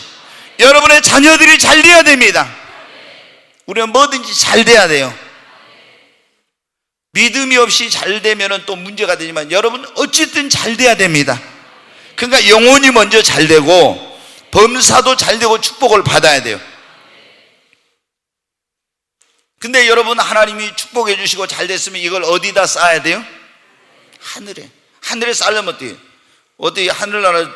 여러분의 자녀들이 잘 돼야 됩니다. 우리는 뭐든지 잘 돼야 돼요. 믿음이 없이 잘 되면 또 문제가 되지만 여러분 어쨌든 잘 돼야 됩니다. 그러니까 영혼이 먼저 잘 되고 범사도 잘 되고 축복을 받아야 돼요. 근데 여러분 하나님이 축복해 주시고 잘 됐으면 이걸 어디다 쌓아야 돼요? 하늘에 쌓으려면 어디 하늘나라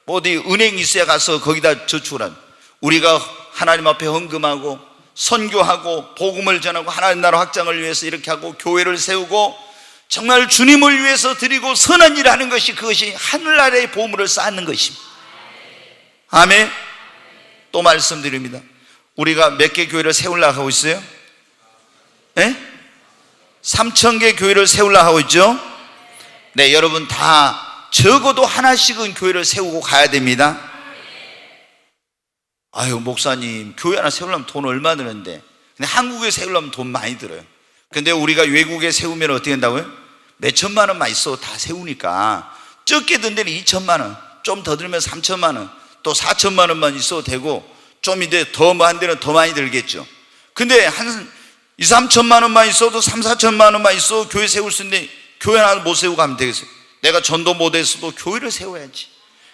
어디 은행 있어야 가서 거기다 저축을 하는. 우리가 하나님 앞에 헌금하고 선교하고 복음을 전하고 하나님 나라 확장을 위해서 이렇게 하고 교회를 세우고 정말 주님을 위해서 드리고 선한 일을 하는 것이, 그것이 하늘나라의 보물을 쌓는 것입니다. 아멘. 또 말씀드립니다. 우리가 몇 개 교회를 세우려고 하고 있어요? 3,000개 교회를 세우려고 하고 있죠? 네, 여러분 다 적어도 하나씩은 교회를 세우고 가야 됩니다. 아유, 목사님 교회 하나 세우려면 돈 얼마 드는데. 근데 한국에 세우려면 돈 많이 들어요. 근데 우리가 외국에 세우면 어떻게 된다고요? 몇 천만 원만 있어도 다 세우니까 적게 든 데는 2천만 원, 좀 더 들면 3천만 원, 또 4천만 원만 있어도 되고, 좀 이제 더 한 데는 더 많이 들겠죠. 근데 한 2, 3천만 원만 있어도 3, 4천만 원만 있어도 교회 세울 수 있는데 교회 하나 못 세우고 가면 되겠어요? 내가 전도 못했어도 교회를 세워야지.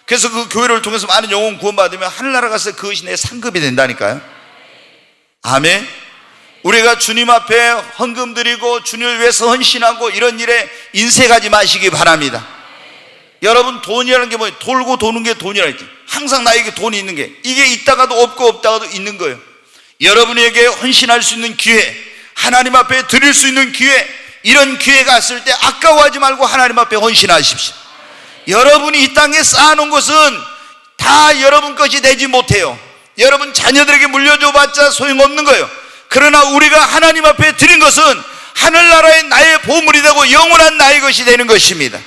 그래서 그 교회를 통해서 많은 영혼 구원받으면 하늘나라 가서 그것이 내 상급이 된다니까요. 아멘. 우리가 주님 앞에 헌금 드리고 주님을 위해서 헌신하고 이런 일에 인색하지 마시기 바랍니다. 여러분 돈이라는 게 뭐예요? 돌고 도는 게 돈이라 했죠. 항상 나에게 돈이 있는 게, 이게 있다가도 없고 없다가도 있는 거예요. 여러분에게 헌신할 수 있는 기회, 하나님 앞에 드릴 수 있는 기회, 이런 기회가 왔을 때 아까워하지 말고 하나님 앞에 헌신하십시오. 여러분이 이 땅에 쌓아놓은 것은 다 여러분 것이 되지 못해요. 여러분 자녀들에게 물려줘 봤자 소용없는 거예요. 그러나 우리가 하나님 앞에 드린 것은 하늘나라의 나의 보물이 되고 영원한 나의 것이 되는 것입니다.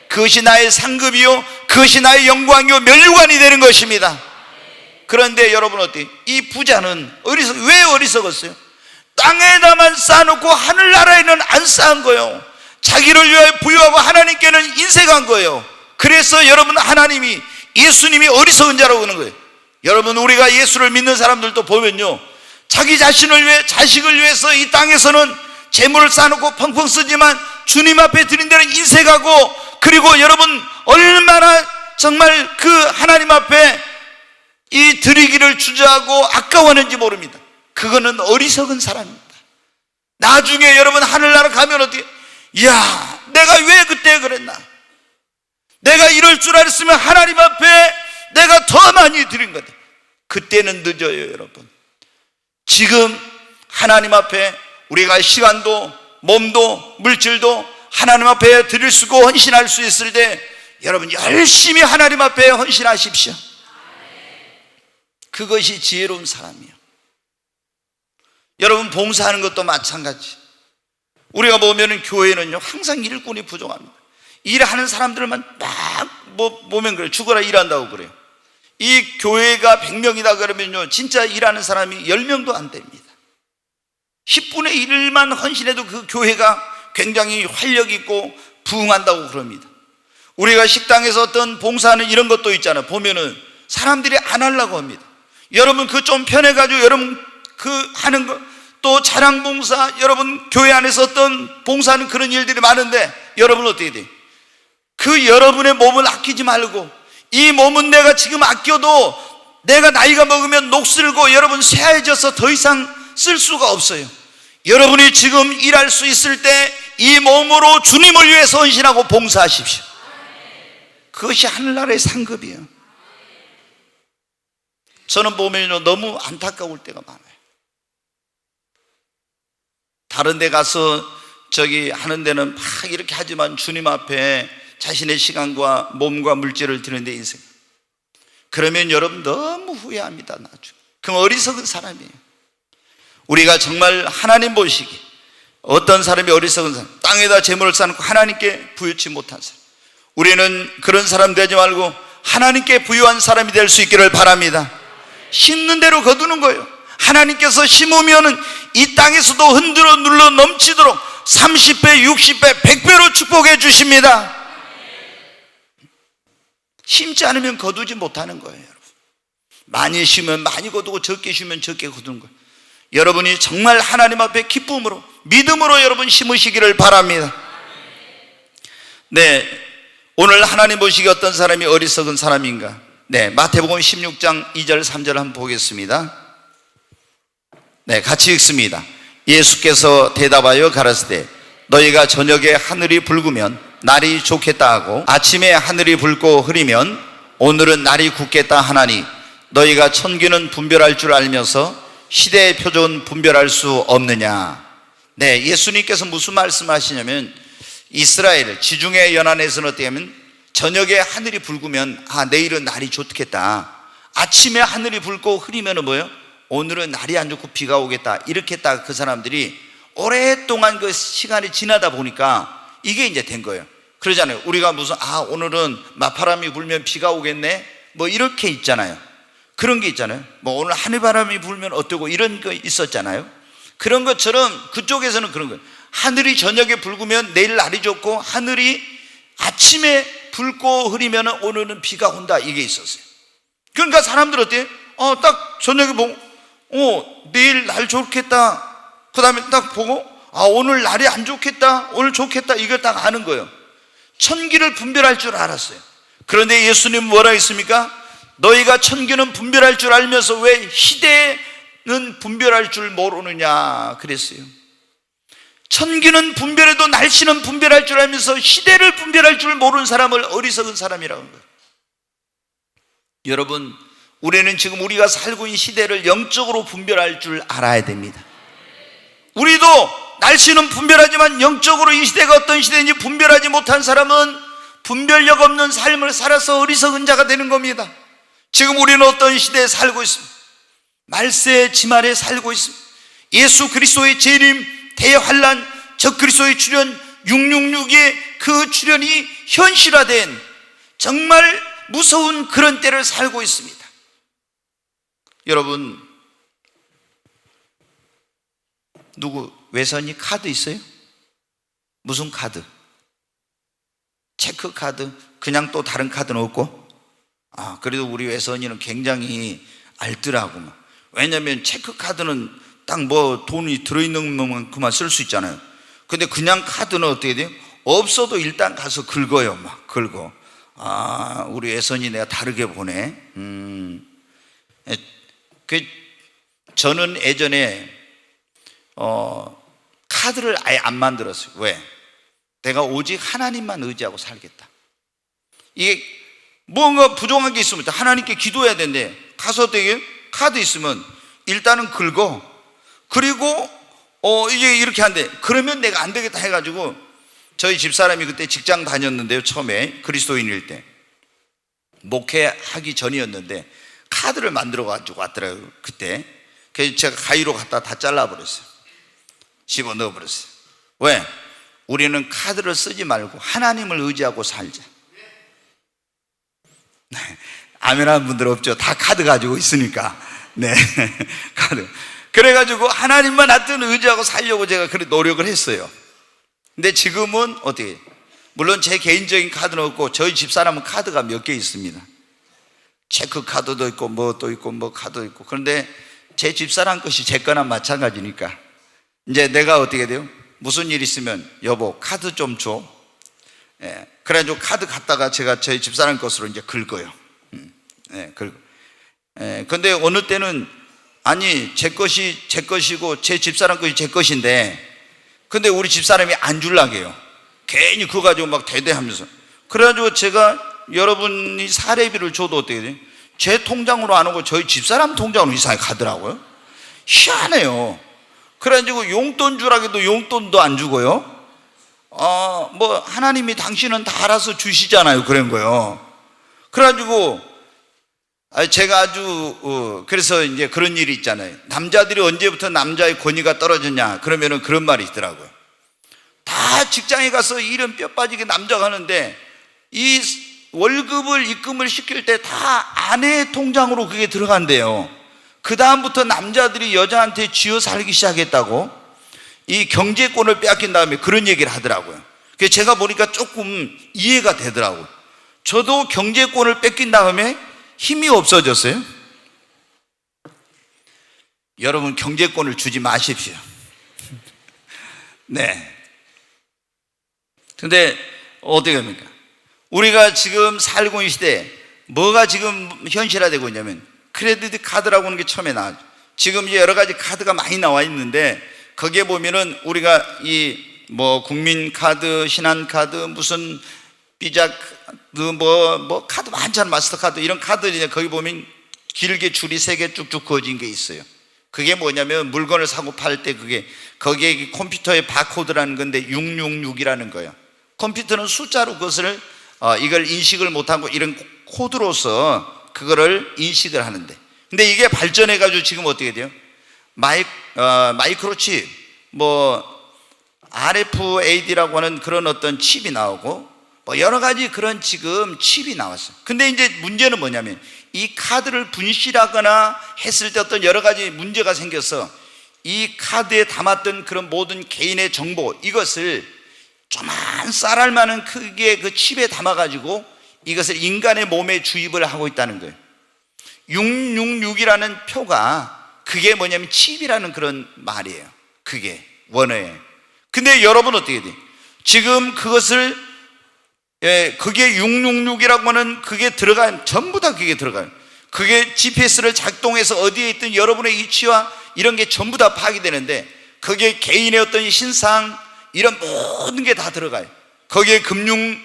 그것이 나의 상급이요, 그것이 나의 영광이요, 면류관이 되는 것입니다. 그런데 여러분 어때요? 이 부자는 왜 어리석었어요? 땅에다만 쌓아놓고 하늘나라에는 안 쌓은 거예요. 자기를 위하여 부유하고 하나님께는 인색한 거예요. 그래서 여러분 하나님이, 예수님이 어리석은 자라고 하는 거예요. 여러분 우리가 예수를 믿는 사람들도 보면요, 자기 자신을 위해, 자식을 위해서 이 땅에서는 재물을 쌓아놓고 펑펑 쓰지만 주님 앞에 드린 데는 인색하고, 그리고 여러분 얼마나 정말 그 하나님 앞에 이 드리기를 주저하고 아까워하는지 모릅니다. 그거는 어리석은 사람입니다. 나중에 여러분 하늘나라 가면 어떻게, 이야 내가 왜 그때 그랬나, 내가 이럴 줄 알았으면 하나님 앞에 내가 더 많이 드린 거다. 그때는 늦어요. 여러분 지금 하나님 앞에 우리가 시간도 몸도 물질도 하나님 앞에 드릴 수 있고 헌신할 수 있을 때 여러분 열심히 하나님 앞에 헌신하십시오. 그것이 지혜로운 사람이에요. 여러분 봉사하는 것도 마찬가지. 우리가 보면은 교회는요 항상 일꾼이 부족합니다. 일하는 사람들만 막 보면 그래요. 죽어라 일한다고 그래요. 이 교회가 100명이다 그러면요 진짜 일하는 사람이 10명도 안 됩니다. 10분의 1만 헌신해도 그 교회가 굉장히 활력 있고 부흥한다고 그럽니다. 우리가 식당에서 어떤 봉사하는 이런 것도 있잖아요. 보면은 사람들이 안 하려고 합니다. 여러분 그 좀 편해가지고 여러분 그 하는 거, 또 자랑봉사, 여러분 교회 안에서 어떤 봉사하는 그런 일들이 많은데 여러분 어떻게 돼요? 그 여러분의 몸을 아끼지 말고, 이 몸은 내가 지금 아껴도 내가 나이가 먹으면 녹슬고 여러분 쇠해져서 더 이상 쓸 수가 없어요. 여러분이 지금 일할 수 있을 때 이 몸으로 주님을 위해서 헌신하고 봉사하십시오. 그것이 하늘나라의 상급이에요. 저는 보면 너무 안타까울 때가 많아요. 다른 데 가서 저기 하는 데는 막 이렇게 하지만 주님 앞에 자신의 시간과 몸과 물질을 드리는데 인생, 그러면 여러분 너무 후회합니다. 나중에. 그럼 어리석은 사람이에요. 우리가 정말 하나님 보시기, 어떤 사람이 어리석은 사람, 땅에다 재물을 쌓아놓고 하나님께 부유치 못한 사람, 우리는 그런 사람 되지 말고 하나님께 부유한 사람이 될 수 있기를 바랍니다. 심는 대로 거두는 거예요. 하나님께서 심으면은 이 땅에서도 흔들어 눌러 넘치도록 30배, 60배, 100배로 축복해 주십니다. 심지 않으면 거두지 못하는 거예요, 여러분. 많이 심으면 많이 거두고 적게 심으면 적게 거두는 거예요. 여러분이 정말 하나님 앞에 기쁨으로, 믿음으로 여러분 심으시기를 바랍니다. 네, 오늘 하나님 보시기에 어떤 사람이 어리석은 사람인가? 네, 마태복음 16장 2절 3절 한번 보겠습니다. 네, 같이 읽습니다. 예수께서 대답하여 가라사대 너희가 저녁에 하늘이 붉으면 날이 좋겠다 하고 아침에 하늘이 붉고 흐리면 오늘은 날이 굳겠다 하나니 너희가 천기는 분별할 줄 알면서 시대의 표적은 분별할 수 없느냐. 네, 예수님께서 무슨 말씀하시냐면 이스라엘 지중해 연안에서는 어떻게 하면 저녁에 하늘이 붉으면 내일은 날이 좋겠다, 아침에 하늘이 붉고 흐리면 뭐예요? 오늘은 날이 안 좋고 비가 오겠다, 이렇게 딱 그 사람들이 오랫동안 그 시간이 지나다 보니까 이게 이제 된 거예요. 그러잖아요. 우리가 무슨 오늘은 맞바람이 불면 비가 오겠네, 뭐 이렇게 있잖아요. 그런 게 있잖아요. 뭐 오늘 하늘바람이 불면 어떠고 이런 거 있었잖아요. 그런 것처럼 그쪽에서는 그런 거예요. 하늘이 저녁에 붉으면 내일 날이 좋고 하늘이 아침에 붉고 흐리면 오늘은 비가 온다, 이게 있었어요. 그러니까 사람들 어때요? 딱 저녁에 보고 내일 날 좋겠다, 그 다음에 딱 보고 오늘 날이 안 좋겠다, 오늘 좋겠다, 이걸 딱 아는 거예요. 천기를 분별할 줄 알았어요. 그런데 예수님 뭐라 했습니까? 너희가 천기는 분별할 줄 알면서 왜 시대는 분별할 줄 모르느냐 그랬어요. 천기는 분별해도 날씨는 분별할 줄 알면서 시대를 분별할 줄 모르는 사람을 어리석은 사람이라고 하는 거예요. 여러분, 우리는 지금 우리가 살고 있는 시대를 영적으로 분별할 줄 알아야 됩니다. 우리도 날씨는 분별하지만 영적으로 이 시대가 어떤 시대인지 분별하지 못한 사람은 분별력 없는 삶을 살아서 어리석은 자가 되는 겁니다. 지금 우리는 어떤 시대에 살고 있습니다. 말세의 지말에 살고 있습니다. 예수 그리스도의 재림, 대환란, 적그리스도의 출현, 666의 그 출현이 현실화된 정말 무서운 그런 때를 살고 있습니다. 여러분, 누구 외선이 카드 있어요? 무슨 카드? 체크 카드? 그냥 또 다른 카드는 없고? 그래도 우리 외선이는 굉장히 알더라고. 왜냐면 체크 카드는 딱 뭐 돈이 들어있는 것만큼만 쓸 수 있잖아요. 근데 그냥 카드는 어떻게 돼요? 없어도 일단 가서 긁어요. 막 긁어. 우리 외선이 내가 다르게 보네. 저는 예전에 카드를 아예 안 만들었어요. 왜? 내가 오직 하나님만 의지하고 살겠다. 이게 뭔가 부족한 게 있으면 하나님께 기도해야 되는데 가서 되게 카드 있으면 일단은 긁어. 그리고 이게 이렇게 한대. 그러면 내가 안 되겠다 해가지고 저희 집사람이 그때 직장 다녔는데요. 처음에 그리스도인일 때 목회하기 전이었는데 카드를 만들어 가지고 왔더라고요. 그때 그래서 제가 가위로 갖다 다 잘라버렸어요. 집어넣어 버렸어요. 왜? 우리는 카드를 쓰지 말고 하나님을 의지하고 살자. 아멘 하는 분들 없죠? 다 카드 가지고 있으니까. 네, 카드. 그래가지고 하나님만 하여튼 의지하고 살려고 제가 그렇게 노력을 했어요. 근데 지금은 어떻게, 물론 제 개인적인 카드는 없고 저희 집사람은 카드가 몇 개 있습니다. 체크 카드도 있고 뭐도 있고 뭐 카드도 있고. 그런데 제 집사람 것이 제 거나 마찬가지니까 이제 내가 어떻게 돼요? 무슨 일 있으면 여보 카드 좀 줘. 그래가지고 카드 갖다가 제가 저희 집사람 것으로 이제 긁어요. 근데 어느 때는 아니 제 것이 제 것이고 제 집사람 것이 제 것인데, 근데 우리 집사람이 안 줄라게요. 괜히 그거 가지고 막 대대하면서. 그래가지고 제가 여러분이 사례비를 줘도 어떻게 돼요? 제 통장으로 안 오고 저희 집사람 통장으로 이상하게 가더라고요. 희한해요. 그래가지고 용돈 주라기도 용돈도 안 주고요. 뭐 하나님이 당신은 다 알아서 주시잖아요, 그런 거요. 그래가지고 제가 아주 그래서 이제 그런 일이 있잖아요. 남자들이 언제부터 남자의 권위가 떨어졌냐 그러면은 그런 말이 있더라고요. 다 직장에 가서 일은 뼈 빠지게 남자가 하는데 이 월급을 입금을 시킬 때 다 아내의 통장으로 그게 들어간대요. 그 다음부터 남자들이 여자한테 쥐어 살기 시작했다고, 이 경제권을 빼앗긴 다음에 그런 얘기를 하더라고요. 그래서 제가 보니까 조금 이해가 되더라고요. 저도 경제권을 뺏긴 다음에 힘이 없어졌어요. 여러분 경제권을 주지 마십시오. 네. 근데 어떻게 합니까? 우리가 지금 살고 있는 시대에 뭐가 지금 현실화되고 있냐면 크레디트 카드라고 하는 게 처음에 나왔죠. 지금 이제 여러 가지 카드가 많이 나와 있는데 거기에 보면은 우리가 이 뭐 국민카드, 신한카드, 무슨 비자 뭐 카드 많잖아요. 마스터카드 이런 카드들 거기 보면 길게 줄이 3개 쭉쭉 그어진 게 있어요. 그게 뭐냐면 물건을 사고 팔 때 그게 거기에 컴퓨터에 바코드라는 건데 666이라는 거예요. 컴퓨터는 숫자로 그것을 이걸 인식을 못하고 이런 코드로서 그거를 인식을 하는데, 근데 이게 발전해 가지고 지금 어떻게 돼요? 마이크로칩 뭐 RFID라고 하는 그런 어떤 칩이 나오고 뭐 여러 가지 그런 지금 칩이 나왔어요. 근데 이제 문제는 뭐냐면 이 카드를 분실하거나 했을 때 어떤 여러 가지 문제가 생겨서 이 카드에 담았던 그런 모든 개인의 정보, 이것을 조만 쌀알만한 크기의 그 칩에 담아가지고 이것을 인간의 몸에 주입을 하고 있다는 거예요. 666이라는 표가 그게 뭐냐면 칩이라는 그런 말이에요. 그게 원어예요. 근데 여러분 어떻게 돼요? 지금 그것을 그게 666이라고 하는 그게 들어가요. 전부 다 그게 들어가요. 그게 GPS를 작동해서 어디에 있든 여러분의 위치와 이런 게 전부 다 파악이 되는데 그게 개인의 어떤 신상 이런 모든 게 다 들어가요. 거기에 금융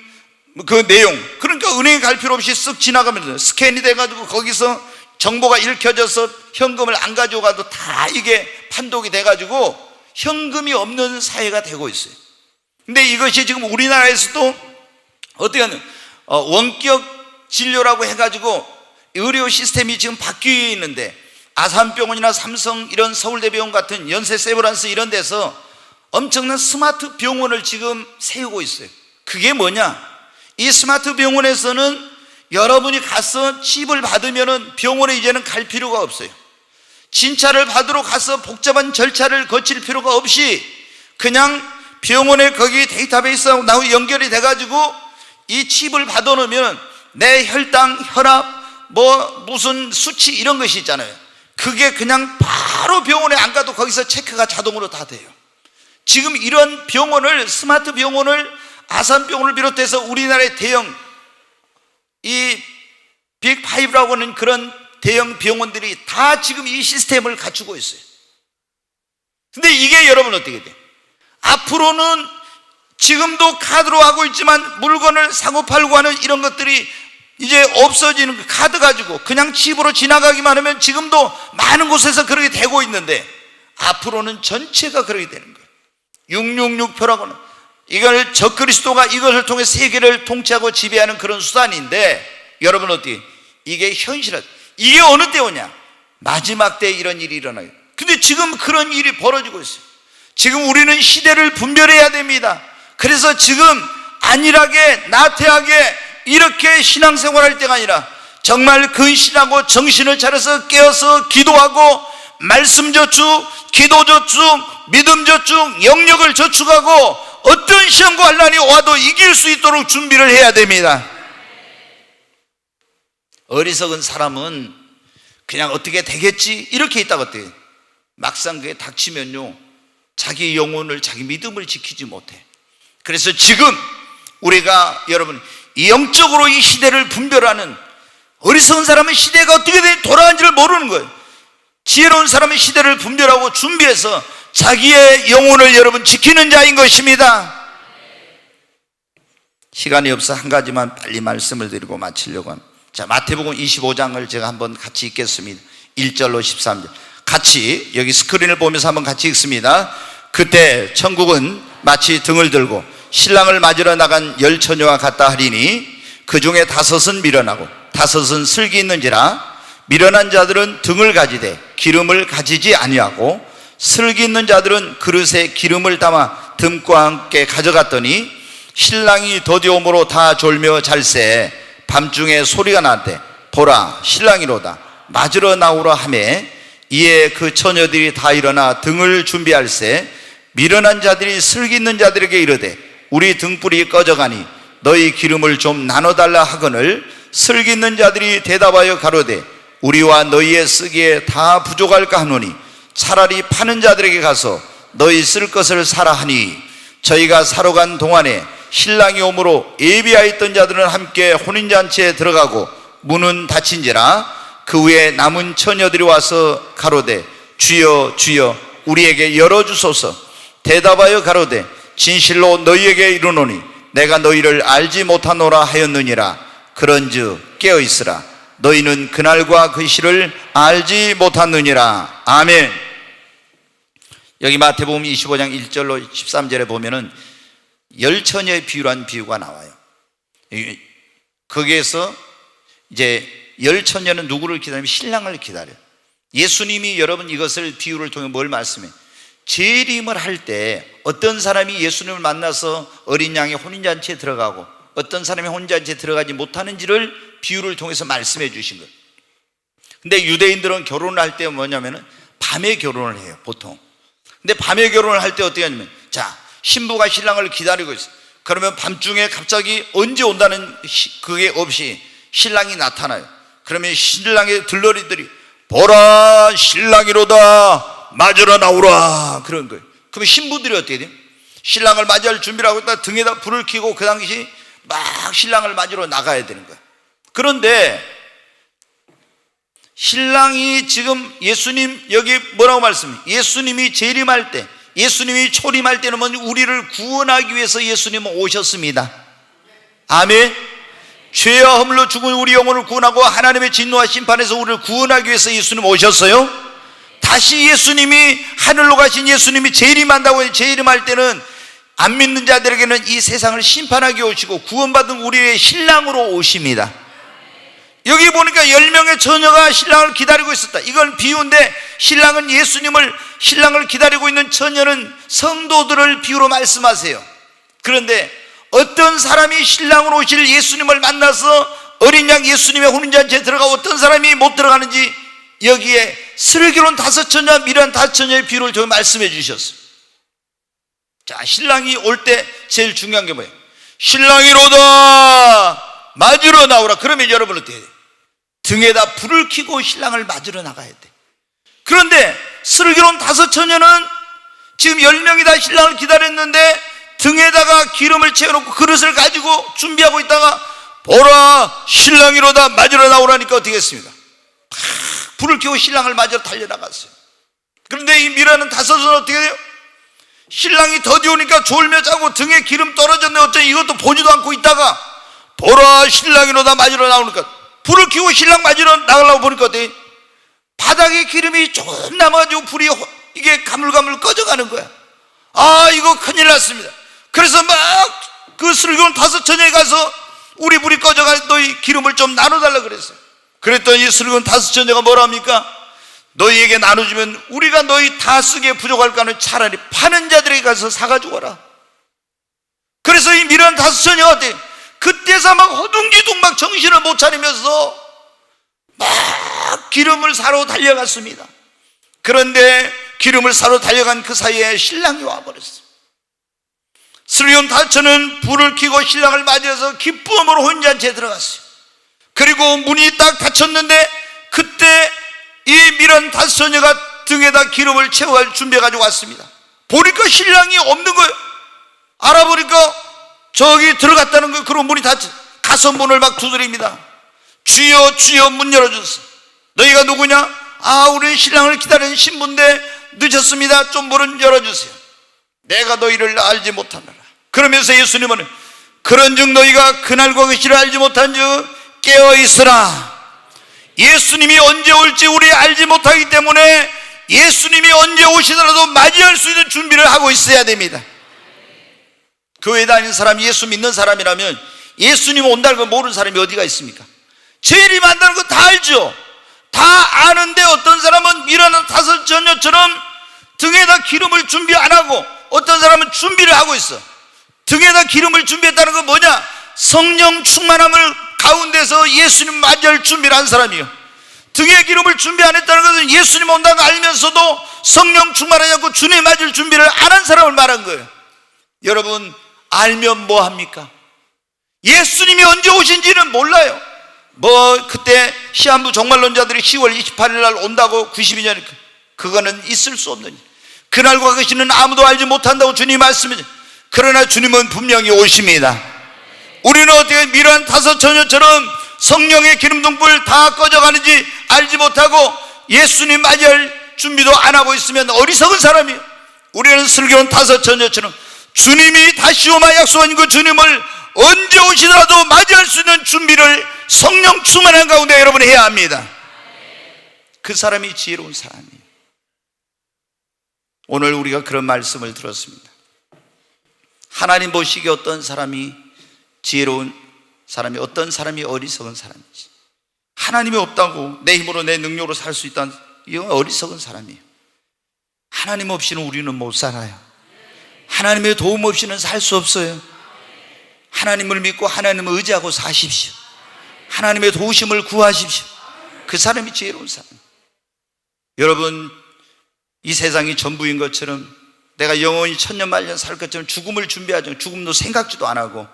그 내용, 그러니까 은행에 갈 필요 없이 쓱 지나가면 스캔이 돼가지고 거기서 정보가 읽혀져서 현금을 안 가지고 가도 다 이게 판독이 돼가지고 현금이 없는 사회가 되고 있어요. 근데 이것이 지금 우리나라에서도 어떻게 하는 원격 진료라고 해가지고 의료 시스템이 지금 바뀌어 있는데 아산병원이나 삼성 이런 서울대병원 같은 연세 세브란스 이런 데서 엄청난 스마트 병원을 지금 세우고 있어요. 그게 뭐냐? 이 스마트 병원에서는 여러분이 가서 칩을 받으면 병원에 이제는 갈 필요가 없어요. 진찰을 받으러 가서 복잡한 절차를 거칠 필요가 없이 그냥 병원에 거기 데이터베이스하고 나하고 연결이 돼가지고 이 칩을 받아놓으면 내 혈당, 혈압, 뭐 무슨 수치 이런 것이 있잖아요. 그게 그냥 바로 병원에 안 가도 거기서 체크가 자동으로 다 돼요. 지금 이런 병원을, 스마트 병원을 아산병원을 비롯해서 우리나라의 대형 이 빅5라고 하는 그런 대형 병원들이 다 지금 이 시스템을 갖추고 있어요. 근데 이게 여러분 어떻게 돼? 앞으로는 지금도 카드로 하고 있지만 물건을 사고 팔고 하는 이런 것들이 이제 없어지는, 그 카드 가지고 그냥 칩으로 지나가기만 하면 지금도 많은 곳에서 그렇게 되고 있는데 앞으로는 전체가 그렇게 되는 거예요. 666표라고는 이걸 적그리스도가 이것을 통해 세계를 통치하고 지배하는 그런 수단인데 여러분 어떻게 이게 현실화, 이게 어느 때 오냐? 마지막 때 이런 일이 일어나요. 근데 지금 그런 일이 벌어지고 있어요. 지금 우리는 시대를 분별해야 됩니다. 그래서 지금 안일하게 나태하게 이렇게 신앙생활할 때가 아니라 정말 근신하고 정신을 차려서 깨어서 기도하고 말씀 저축, 기도 저축, 믿음 저축, 영역을 저축하고 어떤 시험과 환난이 와도 이길 수 있도록 준비를 해야 됩니다. 어리석은 사람은 그냥 어떻게 되겠지 이렇게 있다가 어때요? 막상 그게 닥치면요, 자기 영혼을, 자기 믿음을 지키지 못해. 그래서 지금 우리가 여러분 이 영적으로 이 시대를 분별하는, 어리석은 사람은 시대가 어떻게 돌아가는지를 모르는 거예요. 지혜로운 사람은 시대를 분별하고 준비해서 자기의 영혼을 여러분 지키는 자인 것입니다. 시간이 없어 한 가지만 빨리 말씀을 드리고 마치려고 합니다. 자, 마태복음 25장을 제가 한번 같이 읽겠습니다. 1절로 13절 같이 여기 스크린을 보면서 한번 같이 읽습니다. 그때 천국은 마치 등을 들고 신랑을 맞으러 나간 10처녀와 같다 하리니 그 중에 5은 미련하고 5은 슬기 있는지라. 미련한 자들은 등을 가지되 기름을 가지지 아니하고 슬기 있는 자들은 그릇에 기름을 담아 등과 함께 가져갔더니 신랑이 더디옴으로 다 졸며 잘새 밤중에 소리가 나되 보라 신랑이로다 맞으러 나오라 하매 이에 그 처녀들이 다 일어나 등을 준비할새 미련한 자들이 슬기 있는 자들에게 이르되 우리 등불이 꺼져가니 너희 기름을 좀 나눠달라 하거늘 슬기 있는 자들이 대답하여 가로되 우리와 너희의 쓰기에 다 부족할까 하노니 차라리 파는 자들에게 가서 너희 쓸 것을 사라 하니 저희가 사러 간 동안에 신랑이 오므로 예비하였던 자들은 함께 혼인잔치에 들어가고 문은 닫힌지라. 그 후에 남은 처녀들이 와서 가로되 주여 주여 우리에게 열어주소서. 대답하여 가로되 진실로 너희에게 이르노니 내가 너희를 알지 못하노라 하였느니라. 그런즉 깨어있으라. 너희는 그날과 그 시를 알지 못하느니라. 아멘. 여기 마태복음 25장 1절로 13절에 보면은 10처녀의 비유란 비유가 나와요. 거기에서 이제 10처녀는 누구를 기다리면 신랑을 기다려요. 예수님이 여러분 이것을 비유를 통해 뭘 말씀해요? 재림을 할 때 어떤 사람이 예수님을 만나서 어린 양의 혼인잔치에 들어가고 어떤 사람이 혼인잔치에 들어가지 못하는지를 비유를 통해서 말씀해 주신 거예요. 근데 유대인들은 결혼을 할 때 뭐냐면은 밤에 결혼을 해요, 보통. 근데 밤에 결혼을 할 때 어떻게 하냐면, 자, 신부가 신랑을 기다리고 있어. 그러면 밤중에 갑자기 언제 온다는 그게 없이 신랑이 나타나요. 그러면 신랑의 들러리들이 보라 신랑이로다 맞으러 나오라 그런 거예요. 그러면 신부들이 어떻게 돼요? 신랑을 맞이할 준비를 하고 있다 등에다 불을 켜고 그 당시 막 신랑을 맞으러 나가야 되는 거예요. 그런데 신랑이 지금 예수님 여기 뭐라고 말씀해요? 예수님이 재림할 때, 예수님이 초림할 때는 우리를 구원하기 위해서 예수님은 오셨습니다. 아멘. 죄와 허물로 죽은 우리 영혼을 구원하고 하나님의 진노와 심판에서 우리를 구원하기 위해서 예수님 오셨어요. 다시 예수님이 하늘로 가신 예수님이 재림한다고. 재림할 때는 안 믿는 자들에게는 이 세상을 심판하기 오시고 구원받은 우리의 신랑으로 오십니다. 여기 보니까 10명의 처녀가 신랑을 기다리고 있었다. 이건 비유인데 신랑은 신랑을 기다리고 있는 처녀는 성도들을 비유로 말씀하세요. 그런데 어떤 사람이 신랑으로 오실 예수님을 만나서 어린 양 예수님의 혼인잔치에 들어가고 어떤 사람이 못 들어가는지 여기에 슬기로운 5처녀, 미련한 5처녀의 비유를 통해 말씀해 주셨어요. 자, 신랑이 올 때 제일 중요한 게 뭐예요? 신랑이로다 맞으러 나오라. 그러면 여러분 어떻게 해요? 등에다 불을 켜고 신랑을 맞으러 나가야 돼. 그런데 슬기로운 5처녀는 지금 10명이 다 신랑을 기다렸는데 등에다가 기름을 채워놓고 그릇을 가지고 준비하고 있다가 보라 신랑이로다 맞으러 나오라니까 어떻게 했습니까? 불을 켜고 신랑을 맞으러 달려나갔어요. 그런데 이 미련한 5은 어떻게 돼요? 신랑이 더디 오니까 졸며 자고 등에 기름 떨어졌네 어쩌니 이것도 보지도 않고 있다가 보라 신랑이로다 맞으러 나오니까 불을 켜고 신랑 맞으러 나가려고 보니까 어때? 바닥에 기름이 조금 남아가지고 불이 이게 가물가물 꺼져가는 거야. 아, 이거 큰일 났습니다. 그래서 막 그 슬기로운 5처녀에 가서 우리 불이 꺼져가 너희 기름을 좀 나눠달라 그랬어요. 그랬더니 슬기로운 5처녀가 뭐라 합니까? 너희에게 나눠주면 우리가 너희 다 쓰기에 부족할까는 차라리 파는 자들에게 가서 사가지고 와라. 그래서 이 미련한 5처녀가 어때? 그때서 막 허둥지둥 막 정신을 못 차리면서 막 기름을 사러 달려갔습니다. 그런데 기름을 사러 달려간 그 사이에 신랑이 와버렸어요. 슬기로운 다처는 불을 켜고 신랑을 맞이해서 기쁨으로 혼인잔치에 들어갔어요. 그리고 문이 딱 닫혔는데 그때 이 미련 다처녀가 등에다 기름을 채워갈 준비해가지고 왔습니다. 보니까 신랑이 없는 거예요. 알아보니까 저기 들어갔다는 거예요. 그리고 문이 닫혀 가서 문을 막 두드립니다. 주여 주여 문 열어주세요. 너희가 누구냐? 아, 우리 신랑을 기다리는 신부인데 늦었습니다. 좀 문을 열어주세요. 내가 너희를 알지 못하노라. 그러면서 예수님은 그런즉 너희가 그날과 그 시를 알지 못한즉 깨어있으라. 예수님이 언제 올지 우리 알지 못하기 때문에 예수님이 언제 오시더라도 맞이할 수 있는 준비를 하고 있어야 됩니다. 교회 다니는 사람, 예수 믿는 사람이라면 예수님 온다는 걸 모르는 사람이 어디가 있습니까? 재림 한다는 거 다 알죠. 다 아는데 어떤 사람은 일어난 다섯처녀처럼 등에다 기름을 준비 안 하고 어떤 사람은 준비를 하고 있어. 등에다 기름을 준비했다는 건 뭐냐? 성령 충만함을 가운데서 예수님 맞이할 준비를 한 사람이요. 등에 기름을 준비 안 했다는 것은 예수님 온다는 거 알면서도 성령 충만하지 않고 주님 맞을 준비를 안 한 사람을 말한 거예요. 여러분, 알면 뭐 합니까? 예수님이 언제 오신지는 몰라요. 그때 시한부 종말론자들이 10월 28일 날 온다고 92년, 그거는 있을 수 없는 일. 그날과 그 시는 아무도 알지 못한다고 주님이 말씀하죠. 그러나 주님은 분명히 오십니다. 우리는 어떻게 미련한 다섯처녀처럼 성령의 기름등불 다 꺼져가는지 알지 못하고 예수님 맞이할 준비도 안 하고 있으면 어리석은 사람이에요. 우리는 슬기로운 다섯처녀처럼 주님이 다시 오마 약속한 그 주님을 언제 오시더라도 맞이할 수 있는 준비를 성령 충만한 가운데 여러분 해야 합니다. 그 사람이 지혜로운 사람이에요. 오늘 우리가 그런 말씀을 들었습니다. 하나님 보시기에 어떤 사람이 지혜로운 사람이, 어떤 사람이 어리석은 사람이지. 하나님이 없다고 내 힘으로 내 능력으로 살 수 있다는, 이건 어리석은 사람이에요. 하나님 없이는 우리는 못 살아요. 하나님의 도움 없이는 살 수 없어요. 하나님을 믿고 하나님을 의지하고 사십시오. 하나님의 도우심을 구하십시오. 그 사람이 지혜로운 사람. 여러분, 이 세상이 전부인 것처럼, 내가 영원히 천년만년 살 것처럼 죽음을 준비하죠. 죽음도 생각지도 안 하고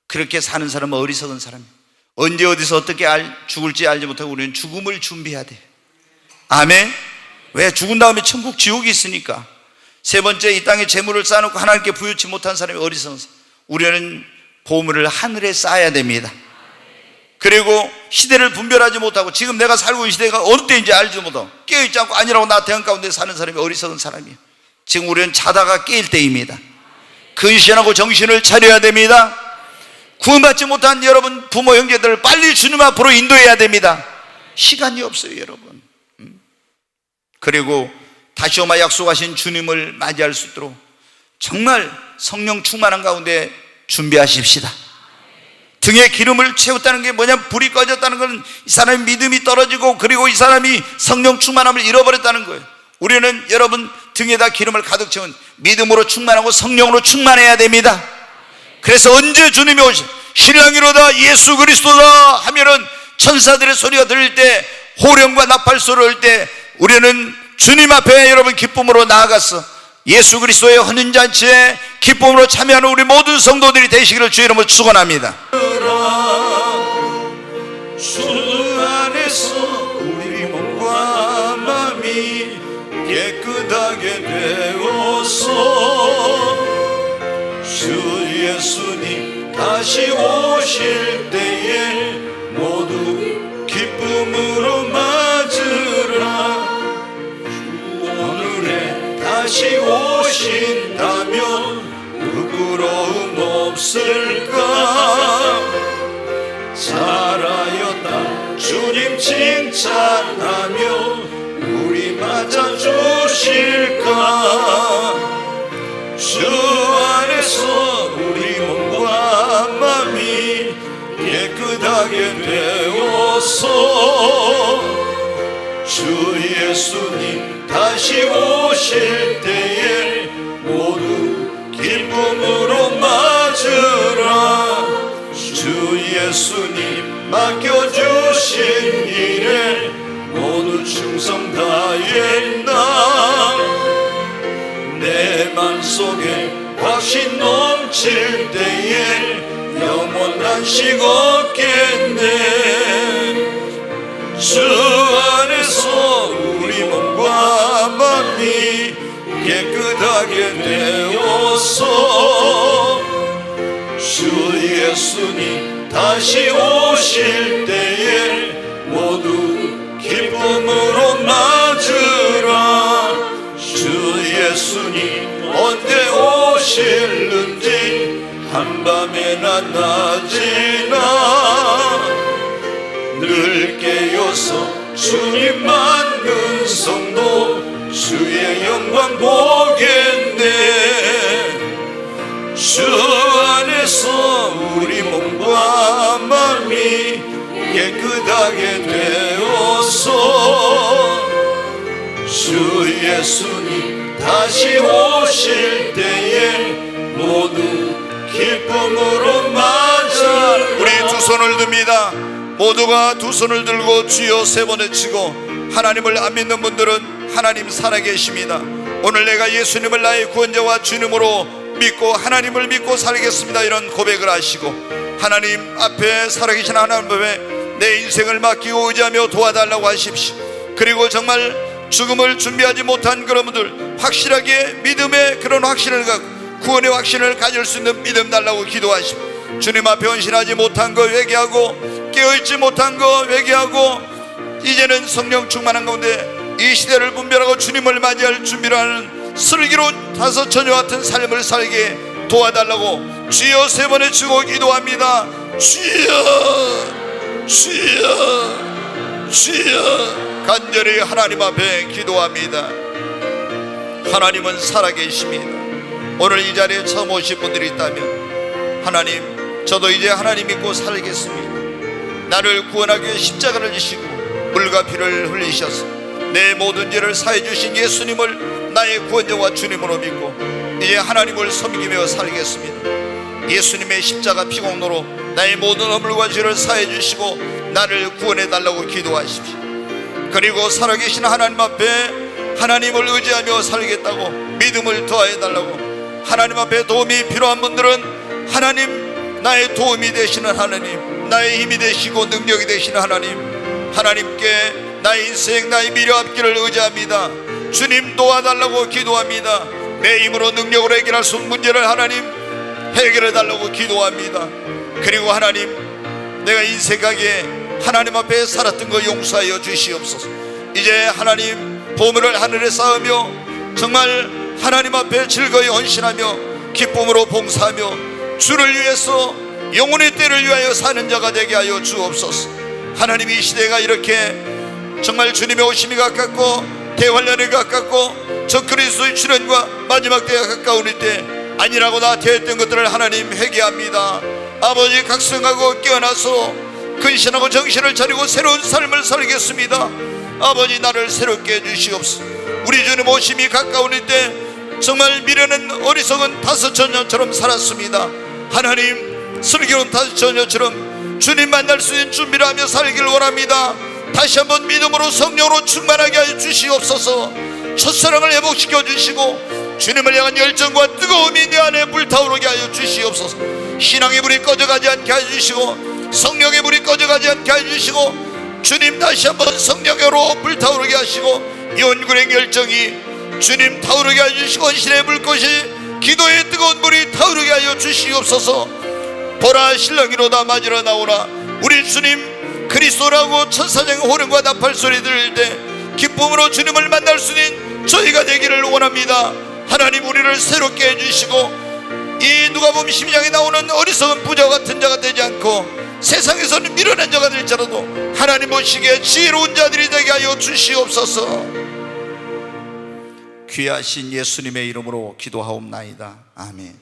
그렇게 사는 사람은 어리석은 사람이에요. 언제 어디서 어떻게 죽을지 알지 못하고 우리는 죽음을 준비해야 돼. 아멘. 왜? 죽은 다음에 천국 지옥이 있으니까. 세 번째, 이 땅에 재물을 쌓아놓고 하나님께 부유치 못한 사람이 어리석은 사람. 우리는 보물을 하늘에 쌓아야 됩니다. 그리고 시대를 분별하지 못하고 지금 내가 살고 있는 시대가 어느 때인지 알지 못하고 깨어있지 않고 아니라고 나태한 가운데 사는 사람이 어리석은 사람이에요. 지금 우리는 자다가 깨일 때입니다. 근신하고 정신을 차려야 됩니다. 구원받지 못한 여러분 부모 형제들을 빨리 주님 앞으로 인도해야 됩니다. 시간이 없어요, 여러분. 그리고 다시 오마 약속하신 주님을 맞이할 수 있도록 정말 성령 충만한 가운데 준비하십시다. 등에 기름을 채웠다는 게 뭐냐? 불이 꺼졌다는 것은 이 사람의 믿음이 떨어지고 그리고 이 사람이 성령 충만함을 잃어버렸다는 거예요. 우리는 여러분 등에다 기름을 가득 채운 믿음으로 충만하고 성령으로 충만해야 됩니다. 그래서 언제 주님이 오시 신랑이로다 예수 그리스도다 하면은 천사들의 소리가 들릴 때, 호령과 나팔 소리가 들릴 때 우리는 주님 앞에 여러분 기쁨으로 나아가서 예수 그리스도의 혼인잔치에 기쁨으로 참여하는 우리 모든 성도들이 되시기를 주의 이름으로 축원합니다. 주 안에서 우리 몸과 마음이 깨끗하게 되어서 주 예수님 다시 오실 때에 모두 기쁨으로 맞으라. 오늘에 다시 오신다면 부끄러움 없을까? 잘하였다 주님 칭찬하며 우리 맞아주실까? 주 안에서 우리 몸과 마음이 깨끗하게 되어서 주 예수님 다시 오실 때에 모두 기쁨으로 맞으라. 주 예수님 맡겨주신 일에 모두 충성 다했나? 내 맘속에 확신 넘 넘칠 때에 영원한 식 없겠네. 주 안에서 우리 몸과 마음이 깨끗하게 되어서 주 예수님 다시 오실 때에 모두 기쁨으로 맞으라. 주 예수님 언제 오실는지 한밤에나 낮이나 늘 깨어서 주님만 근성도 주의 영광 보겠네. 주 안에서 우리 몸과 마음이 깨끗하게 되어서 주 예수님 다시 오실 때에 모두 기쁨으로 맞아. 우리 두 손을 듭니다. 모두가 두 손을 들고 주여 세 번 외치고, 하나님을 안 믿는 분들은 하나님 살아계십니다. 오늘 내가 예수님을 나의 구원자와 주님으로 믿고 하나님을 믿고 살겠습니다, 이런 고백을 하시고, 하나님 앞에 살아계신 하나님 앞에 내 인생을 맡기고 의지하며 도와달라고 하십시오. 그리고 정말 죽음을 준비하지 못한 그런 분들, 확실하게 믿음의 그런 확신을 갖고 구원의 확신을 가질 수 있는 믿음 달라고 기도하십시오. 주님 앞에 헌신하지 못한 거 회개하고, 깨어있지 못한 거 회개하고, 이제는 성령 충만한 가운데 이 시대를 분별하고 주님을 맞이할 준비를 하는 슬기로운 다섯 처녀 같은 삶을 살게 도와달라고 주여 세 번 외치고 기도합니다. 주여, 주여, 주여. 간절히 하나님 앞에 기도합니다. 하나님은 살아계십니다. 오늘 이 자리에 처음 오신 분들이 있다면, 하나님, 저도 이제 하나님 믿고 살겠습니다. 나를 구원하기 위해 십자가를 지시고 물과 피를 흘리셔서 내 모든 죄를 사해 주신 예수님을 나의 구원자와 주님으로 믿고 이제 하나님을 섬기며 살겠습니다. 예수님의 십자가 피공로로 나의 모든 허물과 죄를 사해 주시고 나를 구원해 달라고 기도하십시오. 그리고 살아계신 하나님 앞에 하나님을 의지하며 살겠다고 믿음을 더해 달라고, 하나님 앞에 도움이 필요한 분들은 하나님, 나의 도움이 되시는 하나님, 나의 힘이 되시고 능력이 되시는 하나님, 하나님께 나의 인생, 나의 미래 앞길을 의지합니다. 주님 도와달라고 기도합니다. 내 힘으로 능력으로 해결할 수 없는 문제를 하나님 해결해 달라고 기도합니다. 그리고 하나님, 내가 인생하게 하나님 앞에 살았던 거 용서하여 주시옵소서. 이제 하나님 보물을 하늘에 쌓으며 정말 하나님 앞에 즐거이 헌신하며 기쁨으로 봉사하며 주를 위해서 영혼의 때를 위하여 사는 자가 되게 하여 주옵소서. 하나님, 이 시대가 이렇게 정말 주님의 오심이 가깝고 대환란이 가깝고 저 그리스도의 출현과 마지막 때가 가까운 이때 아니라고 나태했던 것들을 하나님 회개합니다. 아버지, 각성하고 깨어나서 근신하고 정신을 차리고 새로운 삶을 살겠습니다. 아버지, 나를 새롭게 해주시옵소서. 우리 주님 오심이 가까운 이때 정말 미래는 어리석은 다섯 처녀처럼 살았습니다. 하나님, 슬기로운 다섯 처녀처럼 주님 만날 수 있는 준비를 하며 살기를 원합니다. 다시 한번 믿음으로 성령으로 충만하게 하여 주시옵소서. 첫사랑을 회복시켜 주시고 주님을 향한 열정과 뜨거움이 내 안에 불타오르게 하여 주시옵소서. 신앙의 불이 꺼져가지 않게 하여 주시고 성령의 불이 꺼져가지 않게 하여 주시고, 주님 다시 한번 성령으로 불타오르게 하시고 연군의 열정이 주님 타오르게 하여 주시고 신의 불꽃이 기도의 뜨거운 불이 타오르게 하여 주시옵소서. 보라, 신랑이로다 맞으러 나오라. 우리 주님 그리스도라고 천사장의 호령과 나팔 소리 들을 때 기쁨으로 주님을 만날 수 있는 저희가 되기를 원합니다. 하나님, 우리를 새롭게 해주시고 이 누가복음 12장에 나오는 어리석은 부자 같은 자가 되지 않고 세상에서는 미련한 자가 될지라도 하나님 보시기에 지혜로운 자들이 되게 하여 주시옵소서. 귀하신 예수님의 이름으로 기도하옵나이다. 아멘.